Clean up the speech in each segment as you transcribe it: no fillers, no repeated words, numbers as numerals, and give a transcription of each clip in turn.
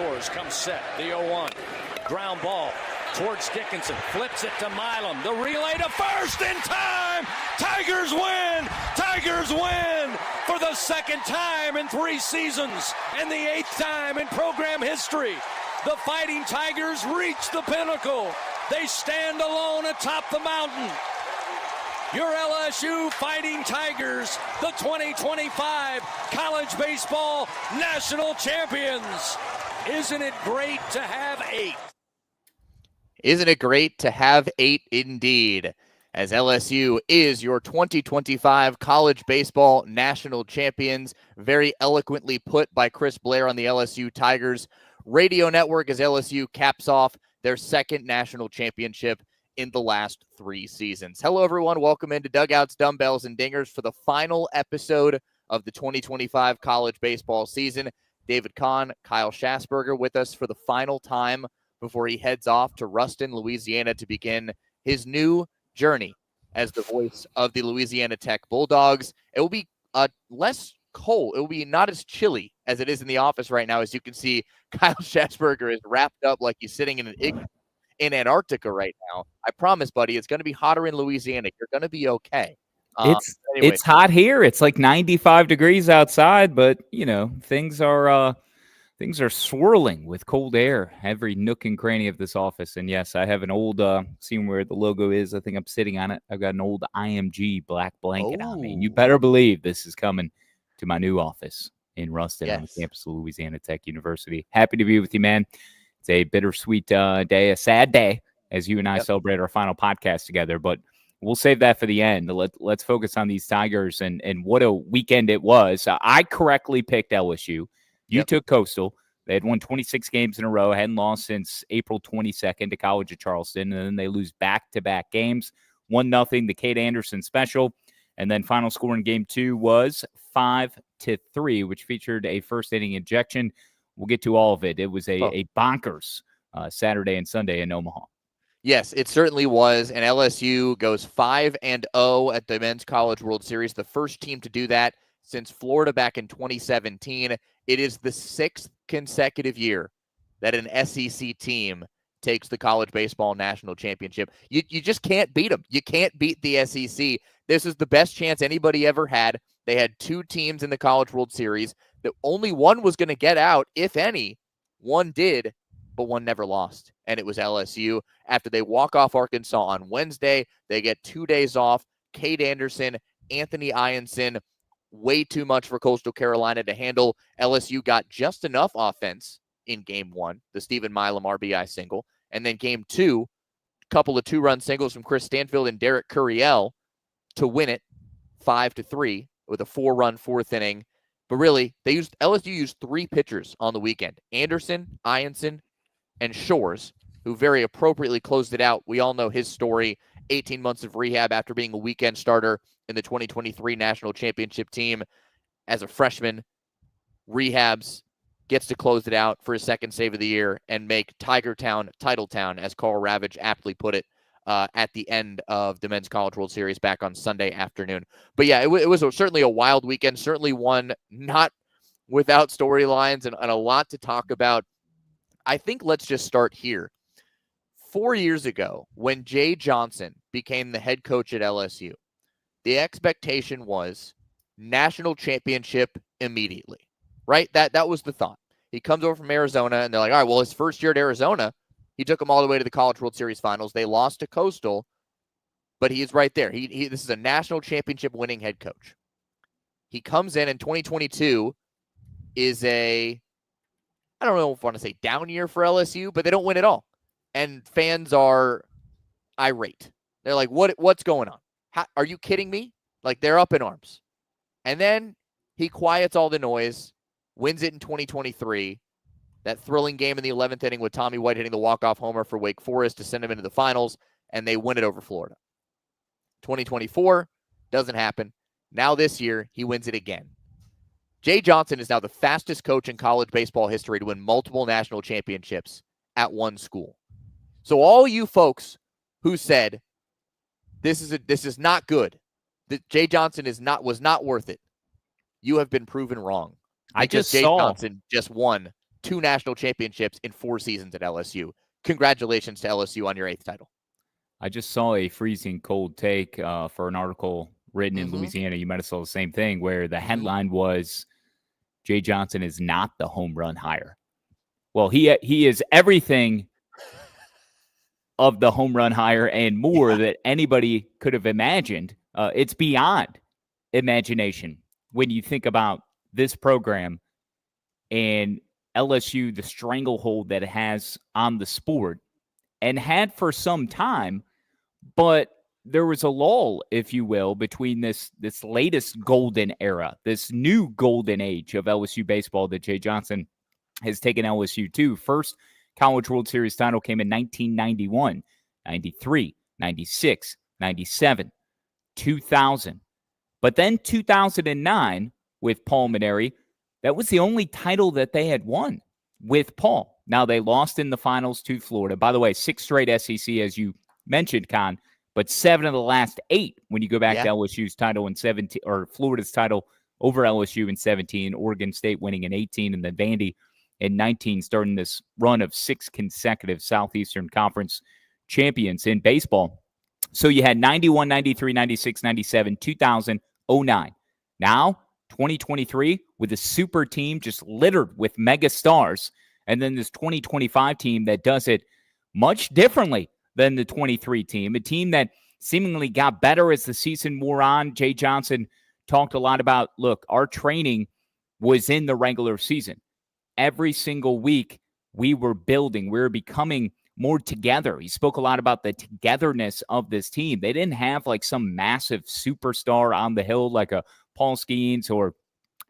Shores comes set. The 0-1. Ground ball towards Dickinson. Flips it to Milam. The relay to first in time. Tigers win. Tigers win for the second time in 3 seasons and the 8th time in program history. The Fighting Tigers reach the pinnacle. They stand alone atop the mountain. Your LSU Fighting Tigers, the 2025 College Baseball National Champions. Isn't it great to have 8? Isn't it great to have 8 indeed, as LSU is your 2025 College Baseball National Champions. Very eloquently put by Chris Blair on the LSU Tigers radio network as LSU caps off their second national championship in the last 3 seasons. Hello, everyone. Welcome into Dugouts, Dumbbells, and Dingers for the final episode of the 2025 college baseball season. David Kahn, Kyle Schassburger with us for the final time before he heads off to Ruston, Louisiana to begin his new journey as the voice of the Louisiana Tech Bulldogs. It will be less cold. It will be not as chilly as it is in the office right now. As you can see, Kyle Schassburger is wrapped up like he's sitting in an igloo in Antarctica right now. I promise, buddy, it's going to be hotter in Louisiana. You're going to be okay. It's hot here. It's like 95 degrees outside, but you know, things are swirling with cold air every nook and cranny of this office. And yes, I have an old seeing where the logo is. I think I'm sitting on it. I've got an old IMG black blanket on me. And you better believe this is coming to my new office in Ruston on the campus of Louisiana Tech University. Happy to be with you, man. It's a bittersweet day, a sad day, as you and I celebrate our final podcast together. But we'll save that for the end. Let's focus on these Tigers and what a weekend it was. I correctly picked LSU. You took Coastal. They had won 26 games in a row, hadn't lost since April 22nd to College of Charleston, and then they lose back-to-back games, 1-0, the Cade Anderson special, and then final score in Game 2 was 5-3, which featured a first-inning injection. We'll get to all of it. It was a bonkers Saturday and Sunday in Omaha. Yes, it certainly was, and LSU goes 5-0 at the Men's College World Series, the first team to do that since Florida back in 2017. It is the 6th consecutive year that an SEC team takes the College Baseball National Championship. You just can't beat them. You can't beat the SEC. This is the best chance anybody ever had. They had 2 teams in the College World Series. That only one was going to get out, if any. One did, but one never lost, and it was LSU. After they walk off Arkansas on Wednesday, they get 2 days off. Cade Anderson, Anthony Ianson, way too much for Coastal Carolina to handle. LSU got just enough offense in Game 1, the Stephen Milam RBI single, and then Game 2, a couple of 2-run singles from Chris Stanfield and Derek Curiel to win it 5-3 with a 4-run 4th inning. But really, LSU used 3 pitchers on the weekend: Anderson, Ianson, and Shores, who very appropriately closed it out. We all know his story: 18 months of rehab after being a weekend starter in the 2023 National Championship team as a freshman. Rehabs, gets to close it out for his second save of the year and make Tiger Town Title Town, as Carl Ravage aptly put it at the end of the Men's College World Series back on Sunday afternoon. But yeah, it was certainly a wild weekend, certainly one not without storylines and a lot to talk about. I think let's just start here. 4 years ago, when Jay Johnson became the head coach at LSU, the expectation was national championship immediately, right? That was the thought. He comes over from Arizona, and they're like, all right, well, his first year at Arizona, he took them all the way to the College World Series finals. They lost to Coastal, but he's right there. This is a national championship winning head coach. He comes in 2022 is I don't know if I want to say down year for LSU, but they don't win at all. And fans are irate. They're like, what's going on? Are you kidding me? Like, they're up in arms. And then he quiets all the noise, wins it in 2023. That thrilling game in the 11th inning with Tommy White hitting the walk-off homer for Wake Forest to send him into the finals, and they win it over Florida. 2024, doesn't happen. Now this year, he wins it again. Jay Johnson is now the fastest coach in college baseball history to win multiple national championships at one school. So all you folks who said this is not good, that Jay Johnson was not worth it, you have been proven wrong. I because just Jay saw Johnson just won 2 national championships in 4 seasons at LSU. Congratulations to LSU on your 8th title. I just saw a freezing cold take for an article written in Louisiana. You might have saw the same thing where the headline was, Jay Johnson is not the home run hire. Well, he is everything of the home run hire and more that anybody could have imagined. It's beyond imagination when you think about this program and LSU, the stranglehold that it has on the sport and had for some time. But there was a lull, if you will, between this latest golden era, this new golden age of LSU baseball that Jay Johnson has taken LSU to. First College World Series title came in 1991, 93, 96, 97, 2000. But then 2009 with Paul Mainieri, that was the only title that they had won with Paul. Now, they lost in the finals to Florida. By the way, 6 straight SEC, as you mentioned, Kahn, but 7 of the last 8 when you go back to LSU's title in 17, or Florida's title over LSU in 17, Oregon State winning in 18, and then Vandy in 19, starting this run of 6 consecutive Southeastern Conference champions in baseball. So you had 91, 93, 96, 97, 2000, 09. Now, 2023 with a super team just littered with mega stars, and then this 2025 team that does it much differently than the 23 team, a team that seemingly got better as the season wore on. Jay Johnson talked a lot about, look, our training was in the regular season. Every single week we were building, we were becoming more together. He spoke a lot about the togetherness of this team. They didn't have like some massive superstar on the hill like a Paul Skeens or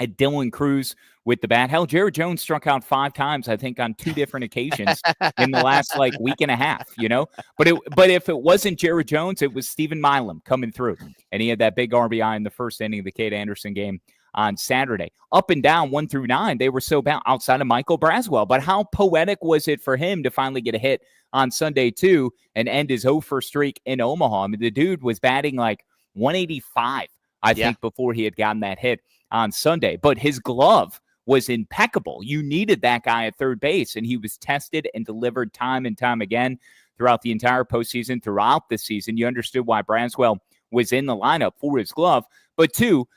a Dylan Cruz with the bat. Hell, Jared Jones struck out 5 times, I think, on 2 different occasions in the last like week and a half, you know? But if it wasn't Jared Jones, it was Stephen Milam coming through. And he had that big RBI in the first inning of the Cade Anderson game on Saturday. Up and down 1 through 9, they were so bad outside of Michael Braswell. But how poetic was it for him to finally get a hit on Sunday, too, and end his 0-for streak in Omaha? I mean, the dude was batting like 185, I think, before he had gotten that hit on Sunday. But his glove was impeccable. You needed that guy at third base, and he was tested and delivered time and time again throughout the entire postseason, throughout the season. You understood why Braswell was in the lineup for his glove. But 2,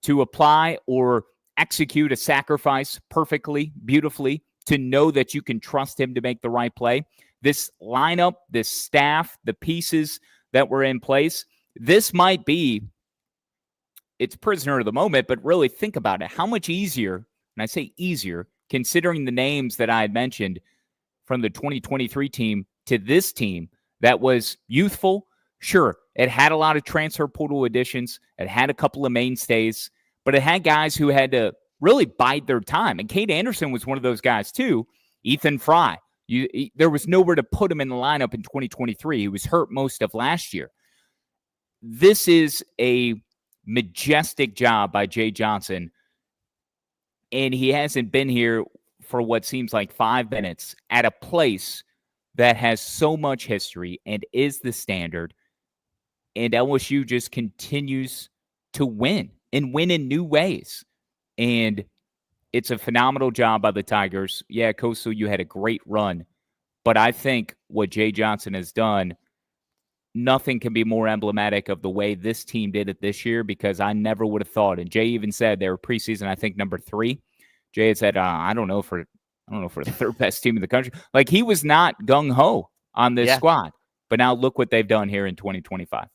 to apply or execute a sacrifice perfectly, beautifully, to know that you can trust him to make the right play. This lineup, this staff, the pieces that were in place, this might be, it's prisoner of the moment, but really think about it. How much easier, and I say easier, considering the names that I had mentioned from the 2023 team to this team that was youthful. Sure, it had a lot of transfer portal additions. It had a couple of mainstays, but it had guys who had to really bide their time. And Cade Anderson was one of those guys too. Ethan Fry. There was nowhere to put him in the lineup in 2023. He was hurt most of last year. This is a majestic job by Jay Johnson, and he hasn't been here for what seems like 5 minutes at a place that has so much history and is the standard, and LSU just continues to win and win in new ways. And it's a phenomenal job by the Tigers. Yeah, Coastal, you had a great run, but I think what Jay Johnson has done, nothing can be more emblematic of the way this team did it this year, because I never would have thought. And Jay even said they were preseason, I think, number 3. Jay had said, I don't know for the third best team in the country. Like, he was not gung-ho on this squad. But now look what they've done here in 2025.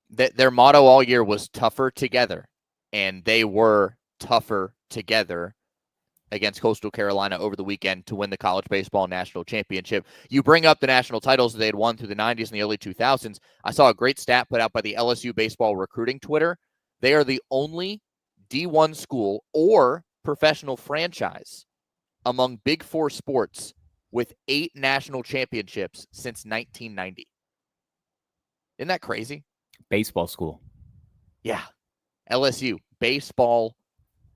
Their motto all year was tougher together, and they were tougher together against Coastal Carolina over the weekend to win the college baseball national championship. You bring up the national titles that they had won through the 90s and the early 2000s. I saw a great stat put out by the LSU baseball recruiting Twitter. They are the only D1 school or professional franchise among Big Four sports with 8 national championships since 1990. Isn't that crazy? Baseball school. Yeah. LSU, baseball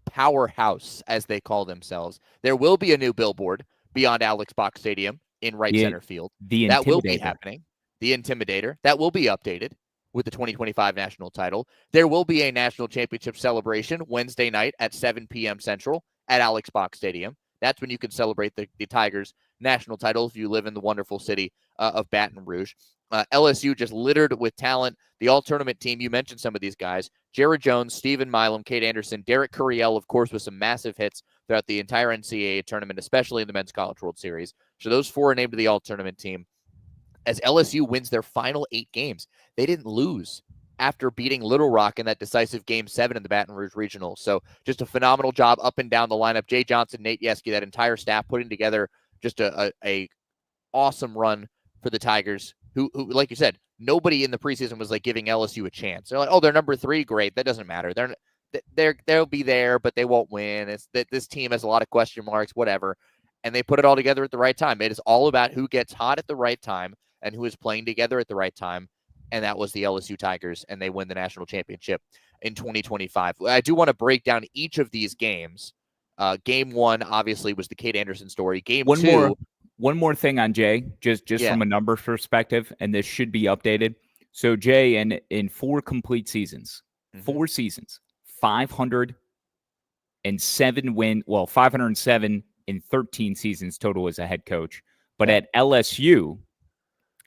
powerhouse, as they call themselves. There will be a new billboard beyond Alex Box Stadium in right center field. That will be happening. The Intimidator. That will be updated with the 2025 national title. There will be a national championship celebration Wednesday night at 7 p.m. Central at Alex Box Stadium. That's when you can celebrate the Tigers' national title if you live in the wonderful city of Baton Rouge. LSU just littered with talent. The all-tournament team, you mentioned some of these guys. Jared Jones, Stephen Milam, Cade Anderson, Derek Curiel, of course, with some massive hits throughout the entire NCAA tournament, especially in the Men's College World Series. So those 4 are named to the all-tournament team. As LSU wins their final 8 games, they didn't lose after beating Little Rock in that decisive Game 7 in the Baton Rouge Regional. So just a phenomenal job up and down the lineup. Jay Johnson, Nate Yeske, that entire staff putting together just a awesome run for the Tigers, who, like you said, nobody in the preseason was like giving LSU a chance. They're like, oh, they're number 3. Great. That doesn't matter. They'll be there, but they won't win. It's that this team has a lot of question marks, whatever. And they put it all together at the right time. It is all about who gets hot at the right time and who is playing together at the right time. And that was the LSU Tigers, and they win the national championship in 2025. I do want to break down each of these games. Game 1, obviously, was the Cade Anderson story. Game 2. One more thing on Jay, just from a numbers perspective, and this should be updated. So Jay, in 4 complete seasons, 4 seasons, 507 in 13 seasons total as a head coach. But at LSU,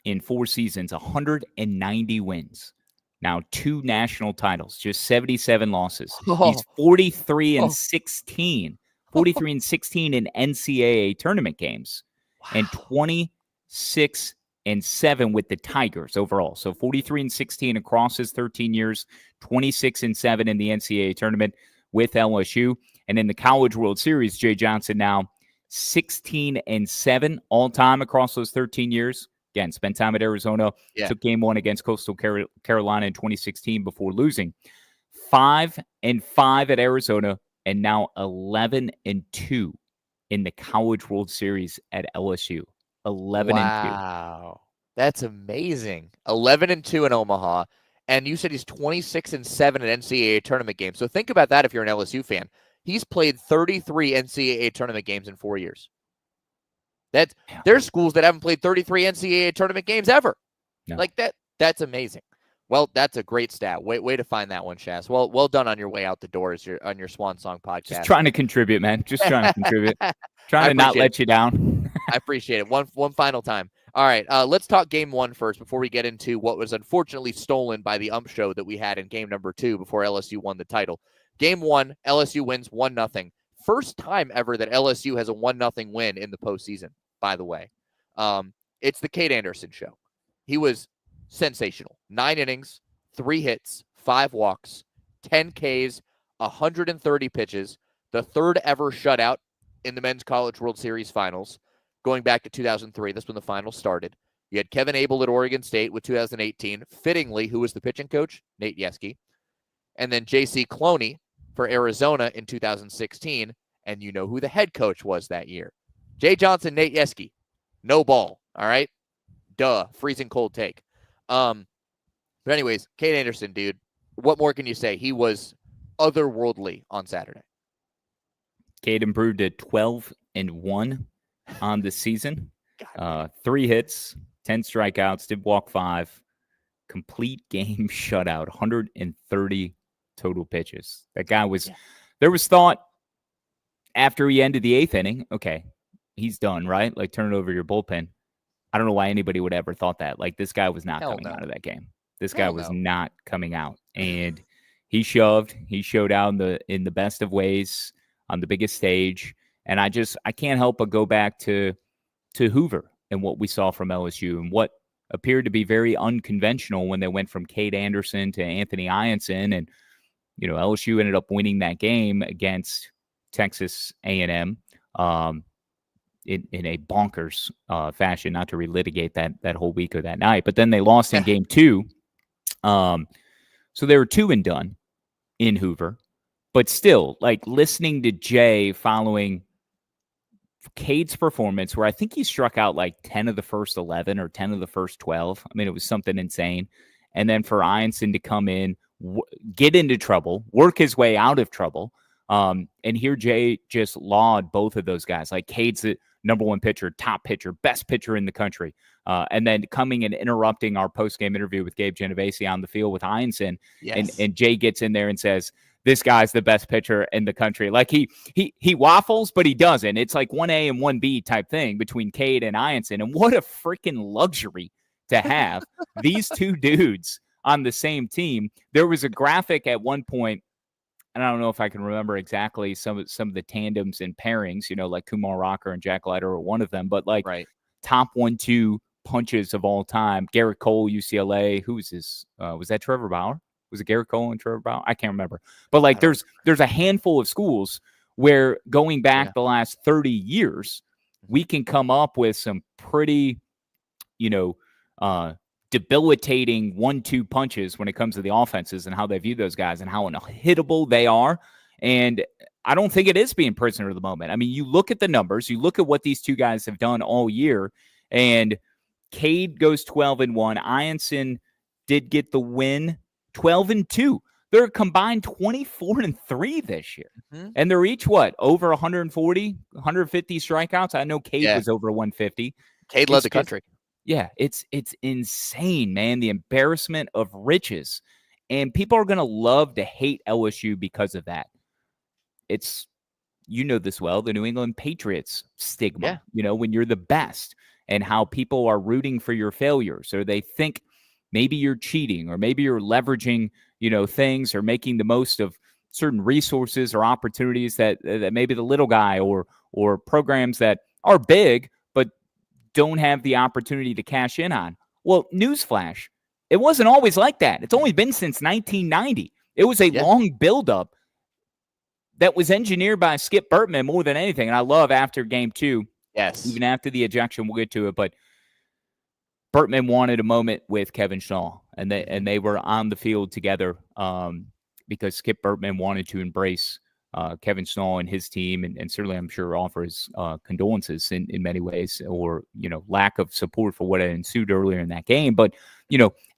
in 4 seasons, 190 wins. Now 2 national titles, just 77 losses. He's 43 and 16. 43 and 16 in NCAA tournament games. Wow. And 26 and 7 with the Tigers overall. So 43 and 16 across his 13 years, 26 and 7 in the NCAA tournament with LSU. And in the College World Series, Jay Johnson now 16 and 7 all time across those 13 years. Again, spent time at Arizona, took Game 1 against Coastal Carolina in 2016 before losing. 5 and 5 at Arizona, and now 11 and 2 in the College World Series at LSU. 11 and 2. Wow. That's amazing. 11 and 2 in Omaha. And you said he's 26 and 7 in NCAA tournament games. So think about that if you're an LSU fan. He's played 33 NCAA tournament games in 4 years. There's schools that haven't played 33 NCAA tournament games ever. No. Like that. That's amazing. Well, that's a great stat. Way to find that one, Shass. Well done on your way out the door on your Swan Song podcast. Just trying to contribute, man. Just trying to contribute. Trying to not let you down. I appreciate it. One final time. All right. Let's talk Game 1 first before we get into what was unfortunately stolen by the show that we had in game number 2 before LSU won the title. Game 1, LSU wins 1-0. First time ever that LSU has a 1-0 win in the postseason, by the way. It's the Cade Anderson show. He was sensational. 9 innings, 3 hits, 5 walks, 10 Ks, 130 pitches, the 3rd ever shutout in the Men's College World Series finals, going back to 2003. That's when the finals started. You had Kevin Abel at Oregon State with 2018. Fittingly, who was the pitching coach? Nate Yeske. And then J.C. Cloney for Arizona in 2016. And you know who the head coach was that year. Jay Johnson, Nate Yeske. No ball. All right? Duh. Freezing cold take. But anyways, Cade Anderson, dude, what more can you say? He was otherworldly on Saturday. Cade improved to 12-1 on the season. 3 hits, 10 strikeouts, did walk 5, complete game shutout, 130 total pitches. That guy was, there was thought after he ended the 8th inning, okay, he's done, right? Like, turn it over your bullpen. I don't know why anybody would ever thought that. Like, this guy was not coming out of that game. This guy was not coming out. And he shoved. He showed out in the best of ways on the biggest stage. And I can't help but go back to Hoover and what we saw from LSU and what appeared to be very unconventional when they went from Cade Anderson to Anthony Ianson. And, you know, LSU ended up winning that game against Texas A&M. In a bonkers fashion, not to relitigate that whole week or that night. But then they lost in game 2. So they were 2-done in Hoover. But still, like, listening to Jay following Cade's performance, where I think he struck out like 10 of the first 11 or 10 of the first 12. I mean, it was something insane. And then for Ianson to come in, get into trouble, work his way out of trouble. And hear Jay just laud both of those guys. Like, Cade's the number 1 pitcher, top pitcher, best pitcher in the country. And then coming and interrupting our post-game interview with Gabe Genovese on the field with Ianson. Yes. And Jay gets in there and says, this guy's the best pitcher in the country. Like he waffles, but he doesn't. It's like 1A and 1B type thing between Cade and Ianson. And what a freaking luxury to have these two dudes on the same team. There was a graphic at one point, and I don't know if I can remember exactly some of the tandems and pairings, like Kumar Rocker and Jack Leiter are one of them, but like top 1-2 punches of all time. Garrett Cole, UCLA. Who was his? Was that Trevor Bauer? Was it Garrett Cole and Trevor Bauer? I can't remember. But like there's a handful of schools where going back the last 30 years, we can come up with some pretty, debilitating 1-2 punches when it comes to the offenses and how they view those guys and how unhittable they are. And I don't think it is being prisoner of the moment. I mean, you look at the numbers, you look at what these two guys have done all year, and Cade goes 12-1. Ianson did get the win, 12-2. They're combined 24-3 this year. Mm-hmm. And they're each over 140, 150 strikeouts. I know Cade was over 150. Cade led the country. Yeah, it's insane, man. The embarrassment of riches. And people are going to love to hate LSU because of that. It's, this well, the New England Patriots stigma, when you're the best and how people are rooting for your failures, or they think maybe you're cheating, or maybe you're leveraging, things, or making the most of certain resources or opportunities that maybe the little guy or programs that are big but don't have the opportunity to cash in on. Well, newsflash, it wasn't always like that. It's only been since 1990. It was a long buildup that was engineered by Skip Bertman more than anything. And I love after game 2, even after the ejection, we'll get to it, but Bertman wanted a moment with Kevin Shaw, and they were on the field together because Skip Bertman wanted to embrace Kevin Shaw and his team, and certainly I'm sure offer his condolences in many ways, or lack of support for what had ensued earlier in that game. But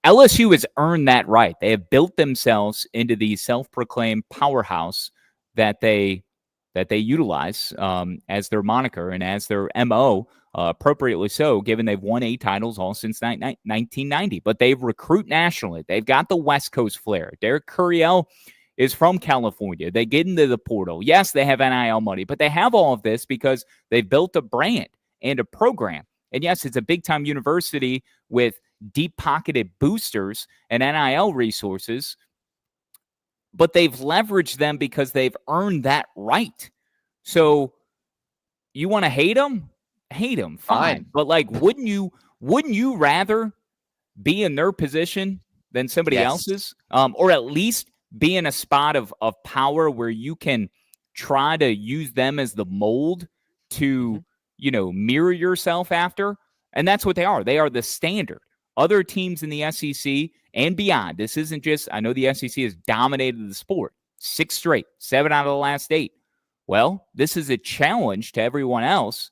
LSU has earned that right. They have built themselves into the self-proclaimed powerhouse that they utilize as their moniker and as their MO. Appropriately so, given they've won 8 titles all since 1990. But they've recruit nationally. They've got the West Coast flair. Derek Curiel is from California. They get into the portal. Yes, they have NIL money, but they have all of this because they've built a brand and a program. And yes, it's a big-time university with deep-pocketed boosters and NIL resources, but they've leveraged them because they've earned that right. So you want to hate them? Hate them, fine. But like, wouldn't you rather be in their position than somebody else's, or at least be in a spot of power where you can try to use them as the mold to mirror yourself after? And that's what they are. They are the standard. Other teams in the SEC and beyond. This isn't just, I know the SEC has dominated the sport 6 straight, 7 out of the last 8. Well, this is a challenge to everyone else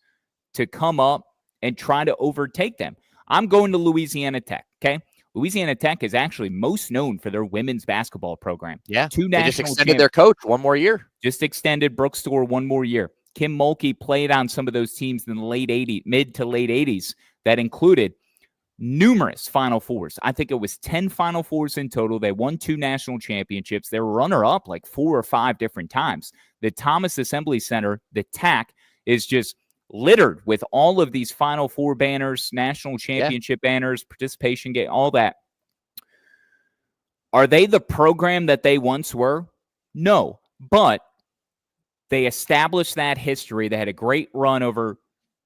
to come up and try to overtake them. I'm going to Louisiana Tech, okay? Louisiana Tech is actually most known for their women's basketball program. Yeah, 2 they just extended their coach one more year. Just extended Brooke Store one more year. Kim Mulkey played on some of those teams in the mid to late 80s that included numerous Final Fours. I think it was 10 Final Fours in total. They won 2 national championships. They were runner-up like 4 or 5 different times. The Thomas Assembly Center, the TAC, is just littered with all of these Final Four banners, national championship banners, participation game, all that. Are they the program that they once were? No, but they established that history. They had a great run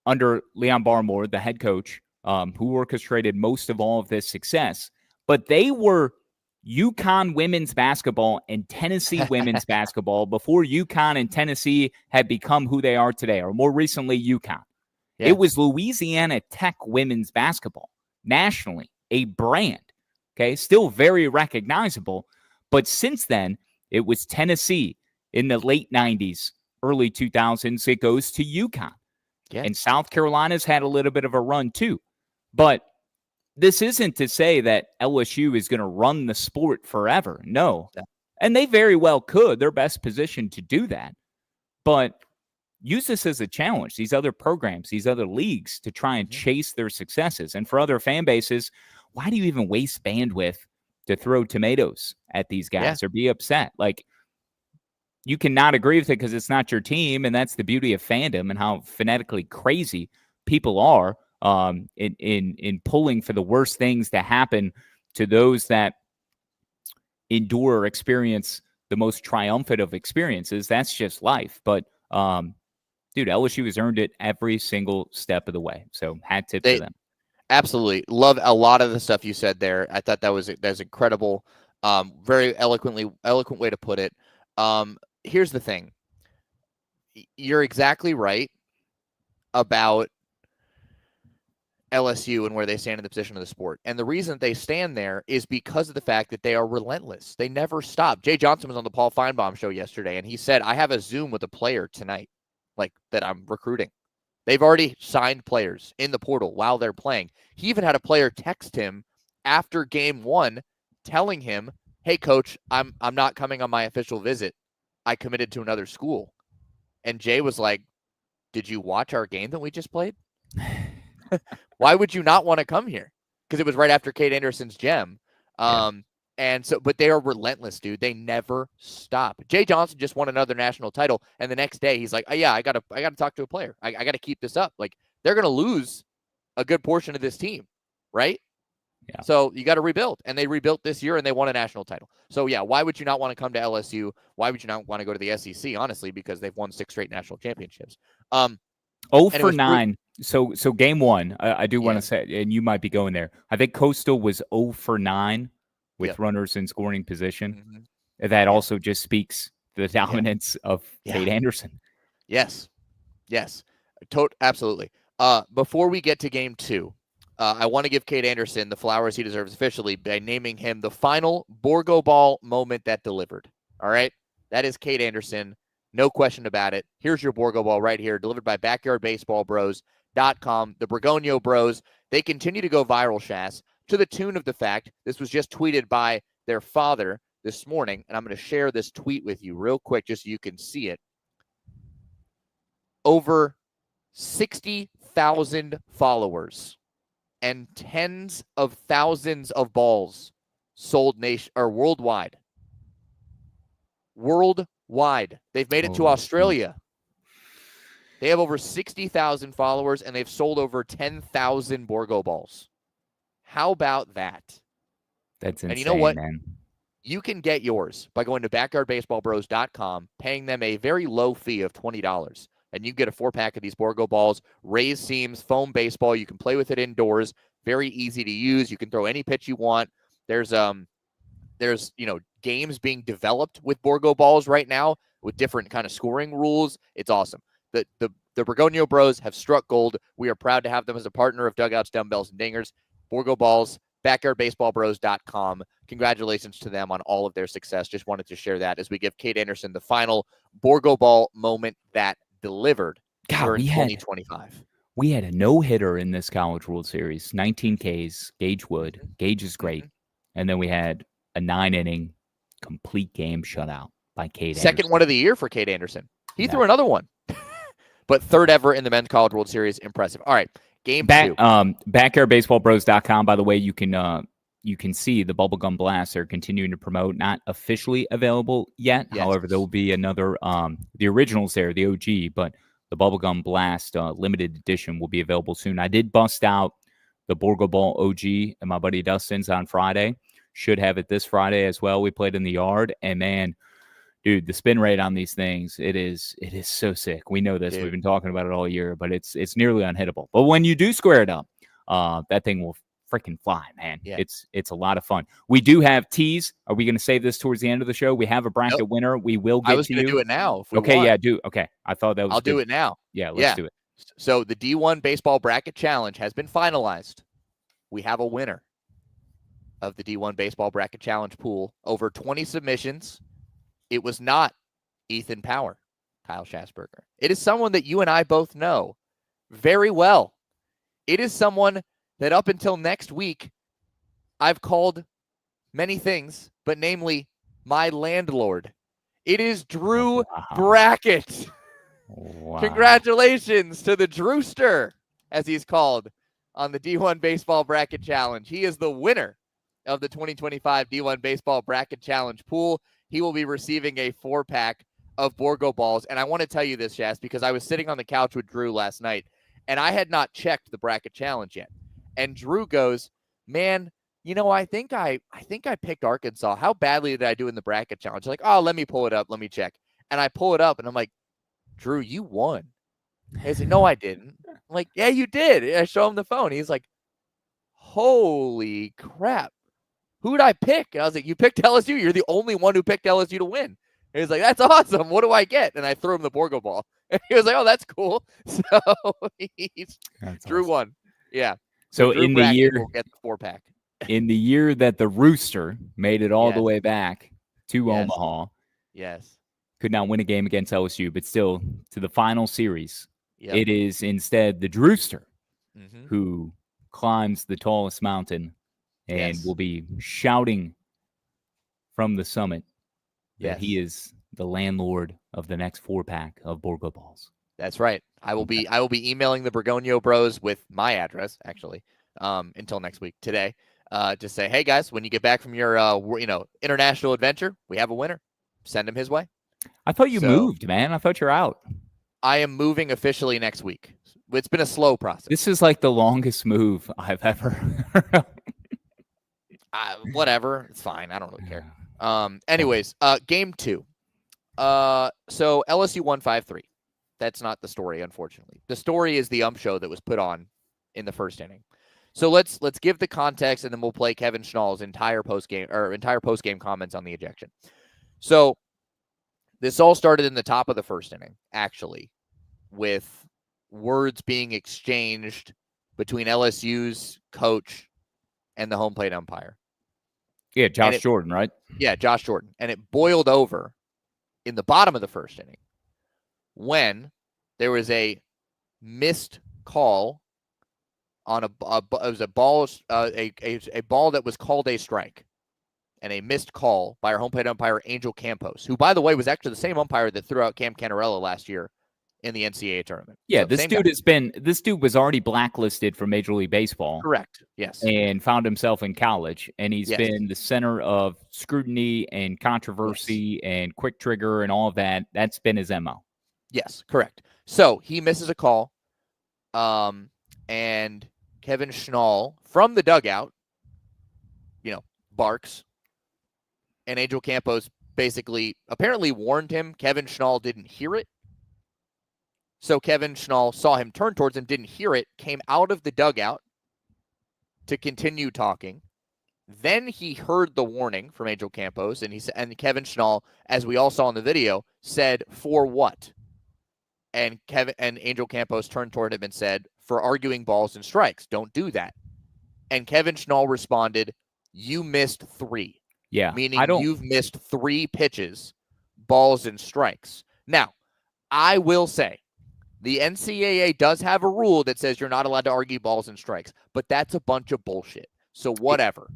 under Leon Barmore, the head coach, who orchestrated most of all of this success. But they were UConn women's basketball and Tennessee women's basketball before UConn and Tennessee had become who they are today, or more recently, UConn. Yeah. It was Louisiana Tech women's basketball, nationally, a brand, okay? Still very recognizable, but since then, it was Tennessee in the late 90s, early 2000s. It goes to UConn. Yeah. And South Carolina's had a little bit of a run too. But this isn't to say that LSU is going to run the sport forever. No. And they very well could. They're best positioned to do that. But use this as a challenge, these other programs, these other leagues, to try and chase their successes. And for other fan bases, why do you even waste bandwidth to throw tomatoes at these guys or be upset? Like, you cannot agree with it because it's not your team, and that's the beauty of fandom and how phonetically crazy people are in pulling for the worst things to happen to those that endure or experience the most triumphant of experiences. That's just life. But dude, LSU has earned it every single step of the way. So hat tip to them. Absolutely. Love a lot of the stuff you said there. I thought that's incredible. Very eloquent way to put it. Here's the thing. You're exactly right about LSU and where they stand in the position of the sport. And the reason they stand there is because of the fact that they are relentless. They never stop. Jay Johnson was on the Paul Feinbaum show yesterday, and he said, I have a Zoom with a player tonight, like that I'm recruiting. They've already signed players in the portal while they're playing. He even had a player text him after game 1 telling him, hey, coach, I'm not coming on my official visit. I committed to another school. And Jay was like, did you watch our game that we just played? Why would you not want to come here? Because it was right after Cade Anderson's gem. And so, but they are relentless, dude. They never stop. Jay Johnson just won another national title, and the next day he's like, oh, yeah, I gotta talk to a player. I gotta keep this up. Like, they're gonna lose a good portion of this team, right? Yeah. So you got to rebuild, and they rebuilt this year, and they won a national title. So yeah, why would you not want to come to LSU? Why would you not want to go to the SEC? Honestly, because they've won 6 straight national championships. 0 for 9. So game 1, I do want to say, and you might be going there. I think Coastal was 0 for 9 with runners in scoring position. Mm-hmm. That also just speaks to the dominance of Cade Anderson. Yes. Absolutely. Before we get to game 2, I want to give Cade Anderson the flowers he deserves officially by naming him the final Borgo Ball moment that delivered. All right? That is Cade Anderson. No question about it. Here's your Borgo Ball right here, delivered by BackyardBaseballBros.com. The Borgonio Bros, they continue to go viral, Shass, to the tune of the fact this was just tweeted by their father this morning, and I'm going to share this tweet with you real quick just so you can see it. Over 60,000 followers and tens of thousands of balls sold worldwide. Worldwide. They've made it to Australia. They have over 60,000 followers, and they've sold over 10,000 Borgo balls. How about that? That's insane, and you know what? Man. You can get yours by going to BackyardBaseballBros.com, paying them a very low fee of $20. And you get a 4-pack of these Borgo balls, raised seams, foam baseball. You can play with it indoors. Very easy to use. You can throw any pitch you want. There's games being developed with Borgo balls right now with different kind of scoring rules. It's awesome. The Borgonio Bros have struck gold. We are proud to have them as a partner of Dugouts, Dumbbells, and Dingers. Borgo balls, BackyardBaseballBros.com. Congratulations to them on all of their success. Just wanted to share that as we give Cade Anderson the final Borgo ball moment that delivered during 2025. We had a no-hitter in this College World Series, 19 Ks, Gage Wood. Gage is great. And then we had a 9-inning complete game shutout by Cade Anderson. Second one of the year for Cade Anderson. He threw another one. But third ever in the Men's College World Series. Impressive. All right. Game 2. BackyardBaseballBros.com, by the way, you can see the Bubblegum Blast they're continuing to promote. Not officially available yet. Yes. However, there will be another, the originals there, the OG, but the Bubblegum Blast limited edition will be available soon. I did bust out the Borgo Ball OG and my buddy Dustin's on Friday. Should have it this Friday as well. We played in the yard, and man, dude, the spin rate on these things, it is so sick. We know this. Dude. We've been talking about it all year, but it's nearly unhittable. But when you do square it up, that thing will freaking fly, man. Yeah. It's a lot of fun. We do have teas. Are we going to save this towards the end of the show? We have a bracket winner. We will get to you. I was going to do it now. Okay, yeah, do. Okay. I thought that was I'll do it now. Yeah, let's do it. So the D1 Baseball Bracket Challenge has been finalized. We have a winner of the D1 Baseball Bracket Challenge pool. Over 20 submissions. It was not Ethan Power, Kyle Schassburger. It is someone that you and I both know very well. It is someone that up until next week, I've called many things, but namely my landlord. It is Drew Brackett. Wow. Congratulations to the Drewster, as he's called on the D1 Baseball Bracket Challenge. He is the winner of the 2025 D1 Baseball Bracket Challenge pool. He will be receiving a 4-pack of Borgo balls. And I want to tell you this, Shass, because I was sitting on the couch with Drew last night, and I had not checked the bracket challenge yet. And Drew goes, man, I think I picked Arkansas. How badly did I do in the bracket challenge? Like, oh, let me pull it up. Let me check. And I pull it up, and I'm like, Drew, you won. He's like, no, I didn't. I'm like, yeah, you did. And I show him the phone. He's like, holy crap. Who'd I pick? And I was like, you picked LSU. You're the only one who picked LSU to win. And he's like, that's awesome. What do I get? And I threw him the Borgo ball. And he was like, oh, that's cool. So Drew awesome. won. Yeah. So Drew in the year, will get the 4-pack. In the year that the Rooster made it all the way back to Yes. Omaha. Yes. Could not win a game against LSU, but still to the final series. Yep. It is instead the Drewster who climbs the tallest mountain and will be shouting from the summit that he is the landlord of the next 4-pack of Borgo balls. That's right. I will be emailing the Bergonio Bros with my address, actually, until next week today. To say, hey guys, when you get back from your international adventure, we have a winner. Send him his way. I thought you moved, man. I thought you're out. I am moving officially next week. It's been a slow process. This is like the longest move I've ever heard. Whatever. It's fine. I don't really care. Anyways, game 2. So LSU won 5-3. That's not the story, unfortunately. The story is the show that was put on in the first inning. So let's give the context, and then we'll play Kevin Schnall's entire post-game comments on the ejection. So this all started in the top of the first inning, actually, with words being exchanged between LSU's coach and the home plate umpire. Yeah, Josh Jordan, right? Yeah, Josh Jordan. And it boiled over in the bottom of the first inning when there was a missed call on a ball that was called a strike, and a missed call by our home plate umpire Angel Campos, who, by the way, was actually the same umpire that threw out Cam Canarella last year in the NCAA tournament. Yeah, so this dude was already blacklisted from Major League Baseball. Correct. Yes. And found himself in college, and he's been the center of scrutiny and controversy and quick trigger and all of that. That's been his MO. Yes, correct. So he misses a call, and Kevin Schnall from the dugout, barks, and Angel Campos apparently warned him. Kevin Schnall didn't hear it. So Kevin Schnall saw him turn towards him, didn't hear it, came out of the dugout to continue talking. Then he heard the warning from Angel Campos, and Kevin Schnall, as we all saw in the video, said, "For what?" And Angel Campos turned toward him and said, "For arguing balls and strikes. Don't do that." And Kevin Schnall responded, "You missed 3." Yeah. Meaning you've missed 3 pitches, balls and strikes. Now, I will say, the NCAA does have a rule that says you're not allowed to argue balls and strikes, but that's a bunch of bullshit. So whatever.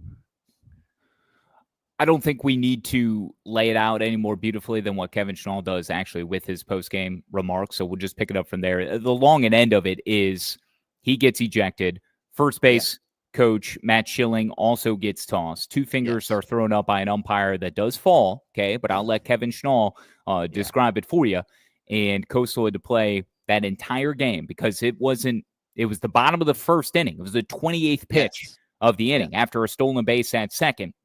I don't think we need to lay it out any more beautifully than what Kevin Schnall does actually with his post-game remarks. So we'll just pick it up from there. The long and end of it is he gets ejected. First base coach Matt Schilling also gets tossed. 2 fingers are thrown up by an umpire that does fall. Okay. But I'll let Kevin Schnall describe it for you. And Coastal had to play that entire game because it was the bottom of the first inning. It was the 28th pitch of the inning after a stolen base at second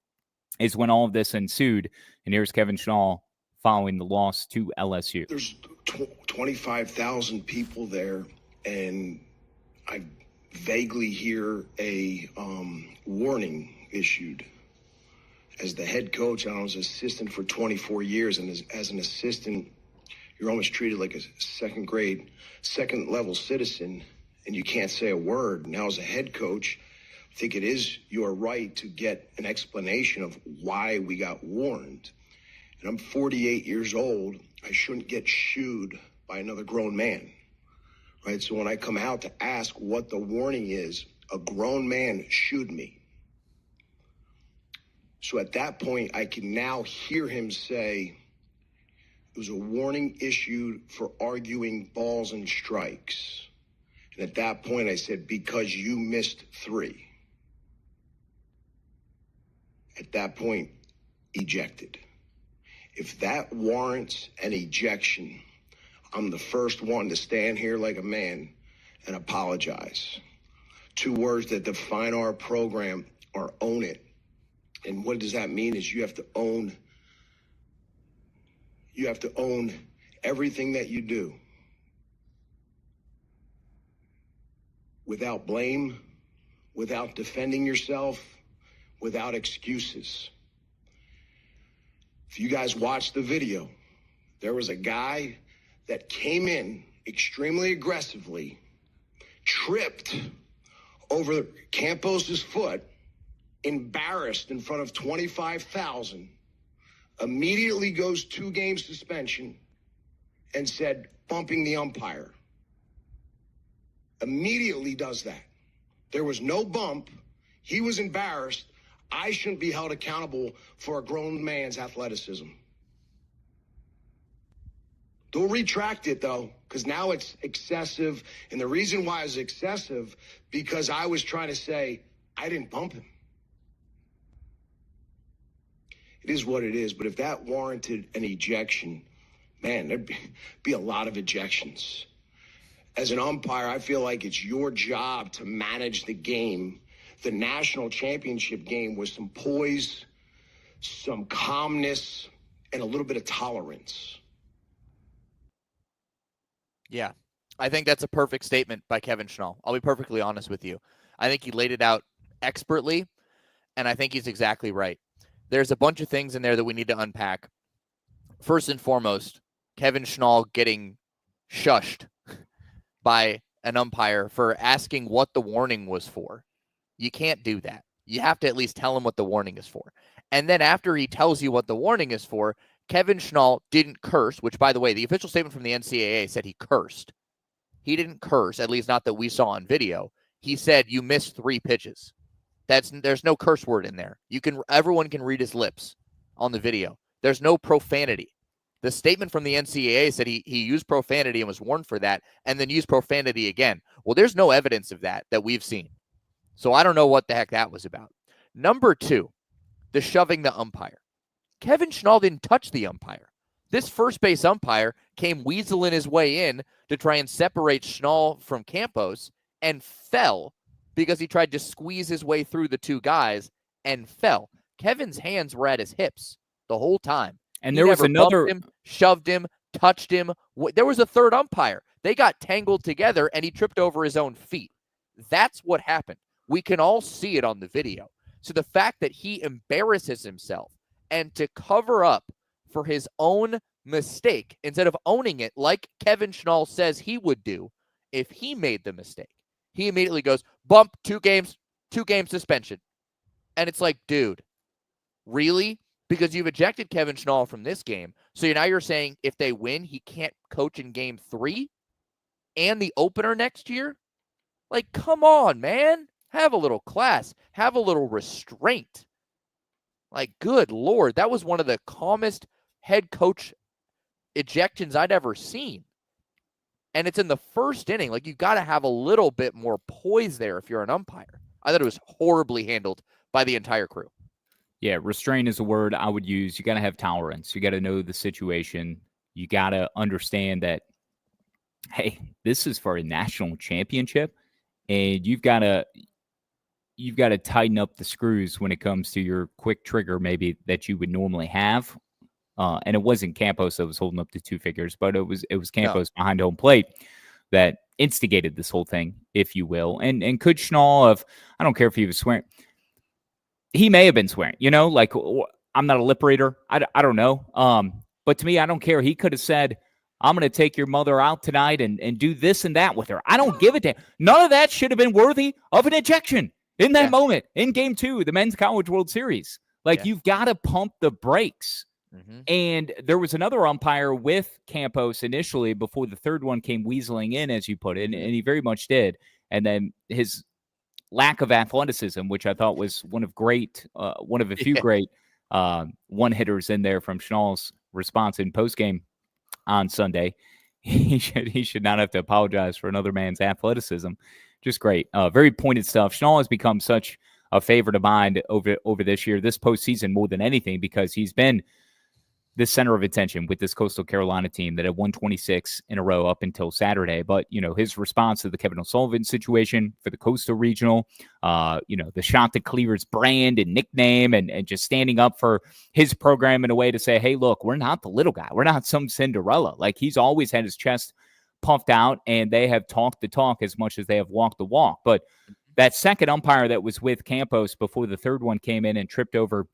is when all of this ensued. And here's Kevin Schnall following the loss to LSU. There's 25,000 people there, and I vaguely hear a warning issued. As the head coach, I was an assistant for 24 years, and as an assistant, you're almost treated like a second level citizen, and you can't say a word. Now, as a head coach, I think it is your right to get an explanation of why we got warned. And I'm 48 years old. I shouldn't get shooed by another grown man, right? So when I come out to ask what the warning is, a grown man shooed me. So at that point, I can now hear him say, it was a warning issued for arguing balls and strikes. And at that point, I said, because you missed 3. At that point, ejected. If that warrants an ejection, I'm the first one to stand here like a man and apologize. 2 words that define our program are own it. And what does that mean is you have to own everything that you do. Without blame, without defending yourself, without excuses. If you guys watched the video, there was a guy that came in extremely aggressively, tripped over Campos's foot, embarrassed in front of 25,000, immediately goes 2-game suspension and said, bumping the umpire. Immediately does that. There was no bump. He was embarrassed. I shouldn't be held accountable for a grown man's athleticism. They'll retract it, though, because now it's excessive. And the reason why it's excessive, because I was trying to say, I didn't bump him. It is what it is. But if that warranted an ejection, man, there'd be a lot of ejections. As an umpire, I feel like it's your job to manage the game. The national championship game was some poise, some calmness, and a little bit of tolerance. Yeah, I think that's a perfect statement by Kevin Schnall. I'll be perfectly honest with you. I think he laid it out expertly, and I think he's exactly right. There's a bunch of things in there that we need to unpack. First and foremost, Kevin Schnall getting shushed by an umpire for asking what the warning was for. You can't do that. You have to at least tell him what the warning is for. And then after he tells you what the warning is for, Kevin Schnall didn't curse, which, by the way, the official statement from the NCAA said he cursed. He didn't curse, at least not that we saw on video. He said, you missed 3 pitches. There's no curse word in there. Everyone can read his lips on the video. There's no profanity. The statement from the NCAA said he used profanity and was warned for that, and then used profanity again. Well, there's no evidence of that we've seen. So I don't know what the heck that was about. Number 2, the shoving the umpire. Kevin Schnall didn't touch the umpire. This first base umpire came weaseling his way in to try and separate Schnall from Campos and fell because he tried to squeeze his way through the 2 guys and fell. Kevin's hands were at his hips the whole time. And there was another him, shoved him, touched him. There was a third umpire. They got tangled together and he tripped over his own feet. That's what happened. We can all see it on the video. So the fact that he embarrasses himself and to cover up for his own mistake instead of owning it like Kevin Schnall says he would do if he made the mistake, he immediately goes, bump, 2 games, 2-game suspension. And it's like, dude, really? Because you've ejected Kevin Schnall from this game. So now you're saying if they win, he can't coach in game 3 and the opener next year? Like, come on, man. Have a little class. Have a little restraint. Like, good Lord. That was one of the calmest head coach ejections I'd ever seen. And it's in the first inning. Like, you got to have a little bit more poise there if you're an umpire. I thought it was horribly handled by the entire crew. Yeah, restraint is a word I would use. You got to have tolerance. You got to know the situation. You got to understand that, hey, this is for a national championship, and you've got to tighten up the screws when it comes to your quick trigger maybe that you would normally have. And it wasn't Campos that was holding up the 2 figures, but it was Campos behind home plate that instigated this whole thing, if you will. And could Schnall I don't care if he was swearing. He may have been swearing, like, I'm not a lip reader. I don't know. But to me, I don't care. He could have said, I'm going to take your mother out tonight and do this and that with her. I don't give a damn. None of that should have been worthy of an ejection in that moment in game 2, the Men's College World Series. Like, you've got to pump the brakes. Mm-hmm. And there was another umpire with Campos initially before the third one came weaseling in, as you put it, and he very much did. And then his lack of athleticism, which I thought was one of a few great one-hitters in there from Schnall's response in postgame on Sunday. He should not have to apologize for another man's athleticism. Just great. Very pointed stuff. Schnall has become such a favorite of mine over this year, this postseason more than anything, because he's been the center of attention with this Coastal Carolina team that had won 26 in a row up until Saturday. But, his response to the Kevin O'Sullivan situation for the Coastal Regional, the shot to Cleaver's brand and nickname and just standing up for his program in a way to say, hey, look, we're not the little guy. We're not some Cinderella. Like, he's always had his chest puffed out, and they have talked the talk as much as they have walked the walk. But that second umpire that was with Campos before the third one came in and tripped over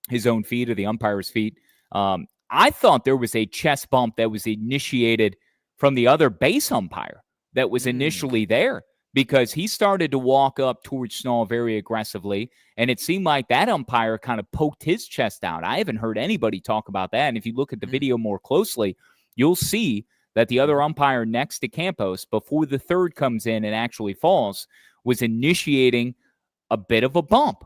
his own feet or the umpire's feet, I thought there was a chest bump that was initiated from the other base umpire that was initially there, because he started to walk up towards Schnall very aggressively, and it seemed like that umpire kind of poked his chest out. I haven't heard anybody talk about that, and if you look at the video more closely, you'll see that the other umpire next to Campos, before the third comes in and actually falls, was initiating a bit of a bump.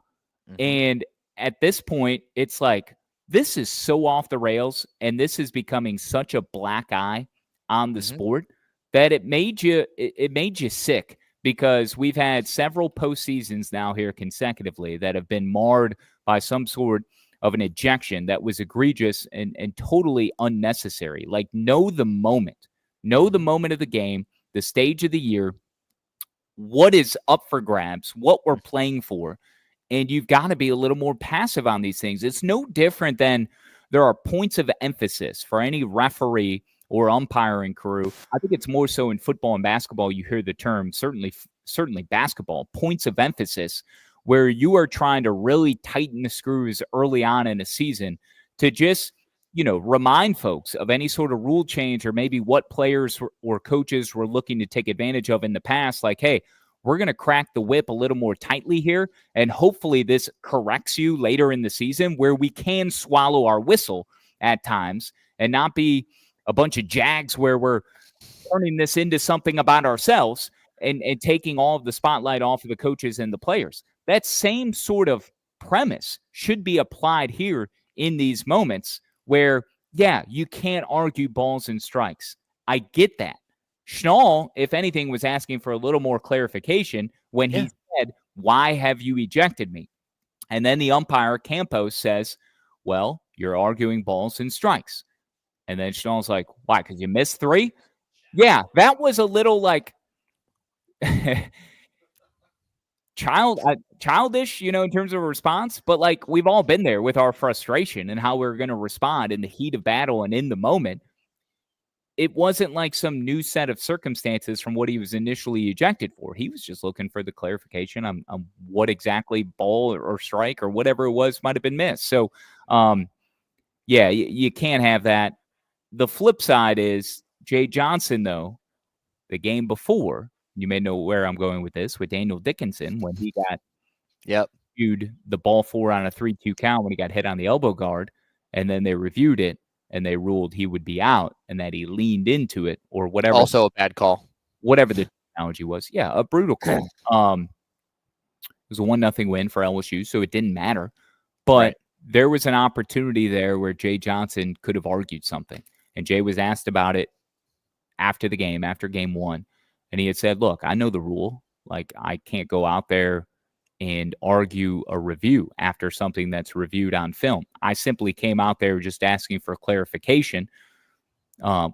And at this point, it's like, this is so off the rails, and this is becoming such a black eye on the sport that it made you sick, because we've had several postseasons now here consecutively that have been marred by some sort of an ejection that was egregious and totally unnecessary. Like, know the moment of the game, the stage of the year, what is up for grabs, what we're playing for. And you've got to be a little more passive on these things. It's no different than there are points of emphasis for any referee or umpiring crew. I think it's more so in football and basketball. You hear the term, certainly basketball, points of emphasis, where you are trying to really tighten the screws early on in a season to just, remind folks of any sort of rule change, or maybe what players or coaches were looking to take advantage of in the past. Like, hey, we're going to crack the whip a little more tightly here, and hopefully this corrects you later in the season, where we can swallow our whistle at times and not be a bunch of jags where we're turning this into something about ourselves and taking all of the spotlight off of the coaches and the players. That same sort of premise should be applied here in these moments where, you can't argue balls and strikes. I get that. Schnall, if anything, was asking for a little more clarification when he said, why have you ejected me? And then the umpire, Campos, says, well, you're arguing balls and strikes. And then Schnall's like, why? Because you missed 3? Yeah, that was a little like childish, in terms of a response. But like, we've all been there with our frustration and how we're going to respond in the heat of battle and in the moment. It wasn't like some new set of circumstances from what he was initially ejected for. He was just looking for the clarification on what exactly ball or strike or whatever it was might have been missed. So, you can't have that. The flip side is Jay Johnson, though, the game before, you may know where I'm going with this, with Daniel Dickinson, when he got viewed the ball 4 on a 3-2 count when he got hit on the elbow guard, and then they reviewed it, and they ruled he would be out and that he leaned into it or whatever. Also a bad call. Whatever the analogy was. Yeah, a brutal call. It was a 1-0 win for LSU, so it didn't matter. But there was an opportunity there where Jay Johnson could have argued something. And Jay was asked about it after the game, after game 1. And he had said, look, I know the rule. Like, I can't go out there and argue a review after something that's reviewed on film. I simply came out there just asking for clarification,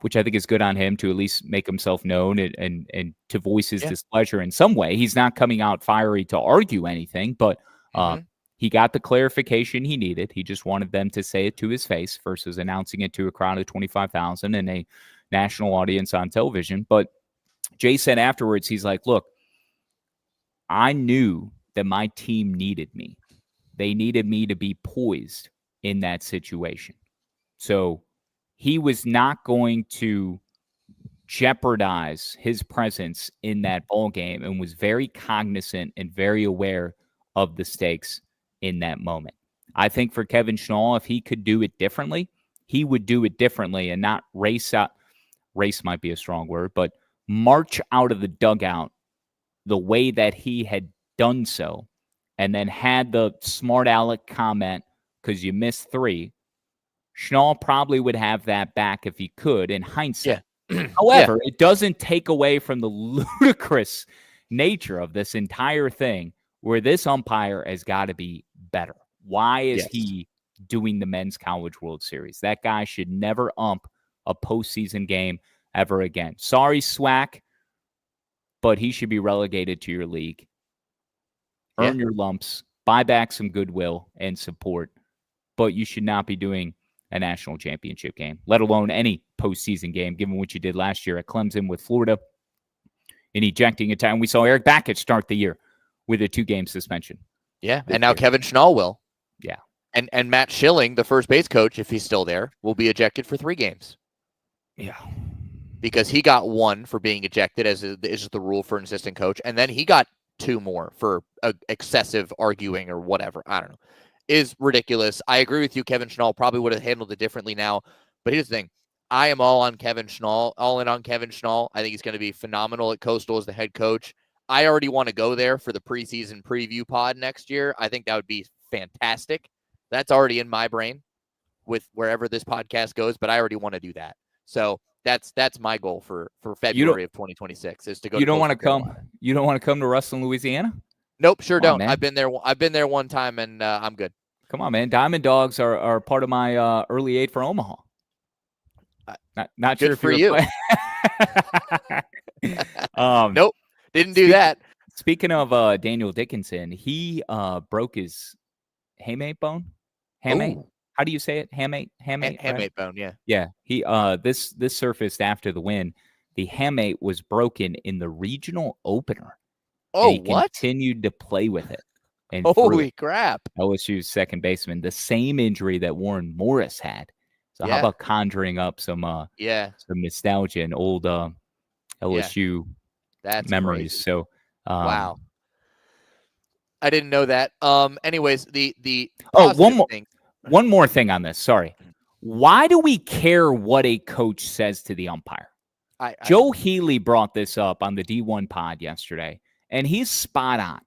which I think is good on him to at least make himself known and to voice his displeasure in some way. He's not coming out fiery to argue anything, but he got the clarification he needed. He just wanted them to say it to his face versus announcing it to a crowd of 25,000 and a national audience on television. But Jay said afterwards, he's like, look, I knew that my team needed me. They needed me to be poised in that situation. So he was not going to jeopardize his presence in that ball game and was very cognizant and very aware of the stakes in that moment. I think for Kevin Schnall, if he could do it differently, he would do it differently and not race out. Race might be a strong word, but march out of the dugout the way that he had done so, and then had the smart aleck comment because you missed 3. Schnall probably would have that back if he could in hindsight. However, it doesn't take away from the ludicrous nature of this entire thing where this umpire has got to be better. Why is he doing the Men's College World Series. That guy should never ump a postseason game ever again. Sorry, SWAC, but he should be relegated to your league. Earn your lumps, buy back some goodwill and support, but you should not be doing a national championship game, let alone any postseason game, given what you did last year at Clemson with Florida in ejecting a time. We saw Eric Backett start the year with a 2-game suspension. Yeah, and now Kevin Schnall will. Yeah. And Matt Schilling, the first base coach, if he's still there, will be ejected for 3 games. Yeah. Because he got 1 for being ejected, as is the rule for an assistant coach, and then he got 2 more for excessive arguing or whatever. I don't know. Is ridiculous. I agree with you. Kevin Schnall probably would have handled it differently now. But here's the thing. I am all on Kevin Schnall, all in on Kevin Schnall. I think he's going to be phenomenal at Coastal as the head coach. I already want to go there for the preseason preview pod next year. I think that would be fantastic. That's already in my brain with wherever this podcast goes, but I already want to do that. So that's my goal for February of 2026 is to go. You don't want to come. You don't want to come to Ruston, Louisiana? Nope, sure don't. Man. I've been there one time, and I'm good. Come on, man. Diamond Dogs are part of my early 8 for Omaha. Not good sure for you. Nope, didn't do that. Speaking of Daniel Dickinson, he broke his hamate bone. Hamate. Ooh. How do you say it? Hamate. Hamate right? Bone. Yeah. Yeah. He this surfaced after the win. The hamate was broken in the regional opener. Oh, he what? Continued to play with it. And holy crap! LSU's second baseman, the same injury that Warren Morris had. So how about conjuring up some nostalgia and old LSU memories? Crazy. So wow, I didn't know that. Anyways, the one more thing on this. Sorry, why do we care what a coach says to the umpire? Joe Healy brought this up on the D1 pod yesterday, and he's spot on.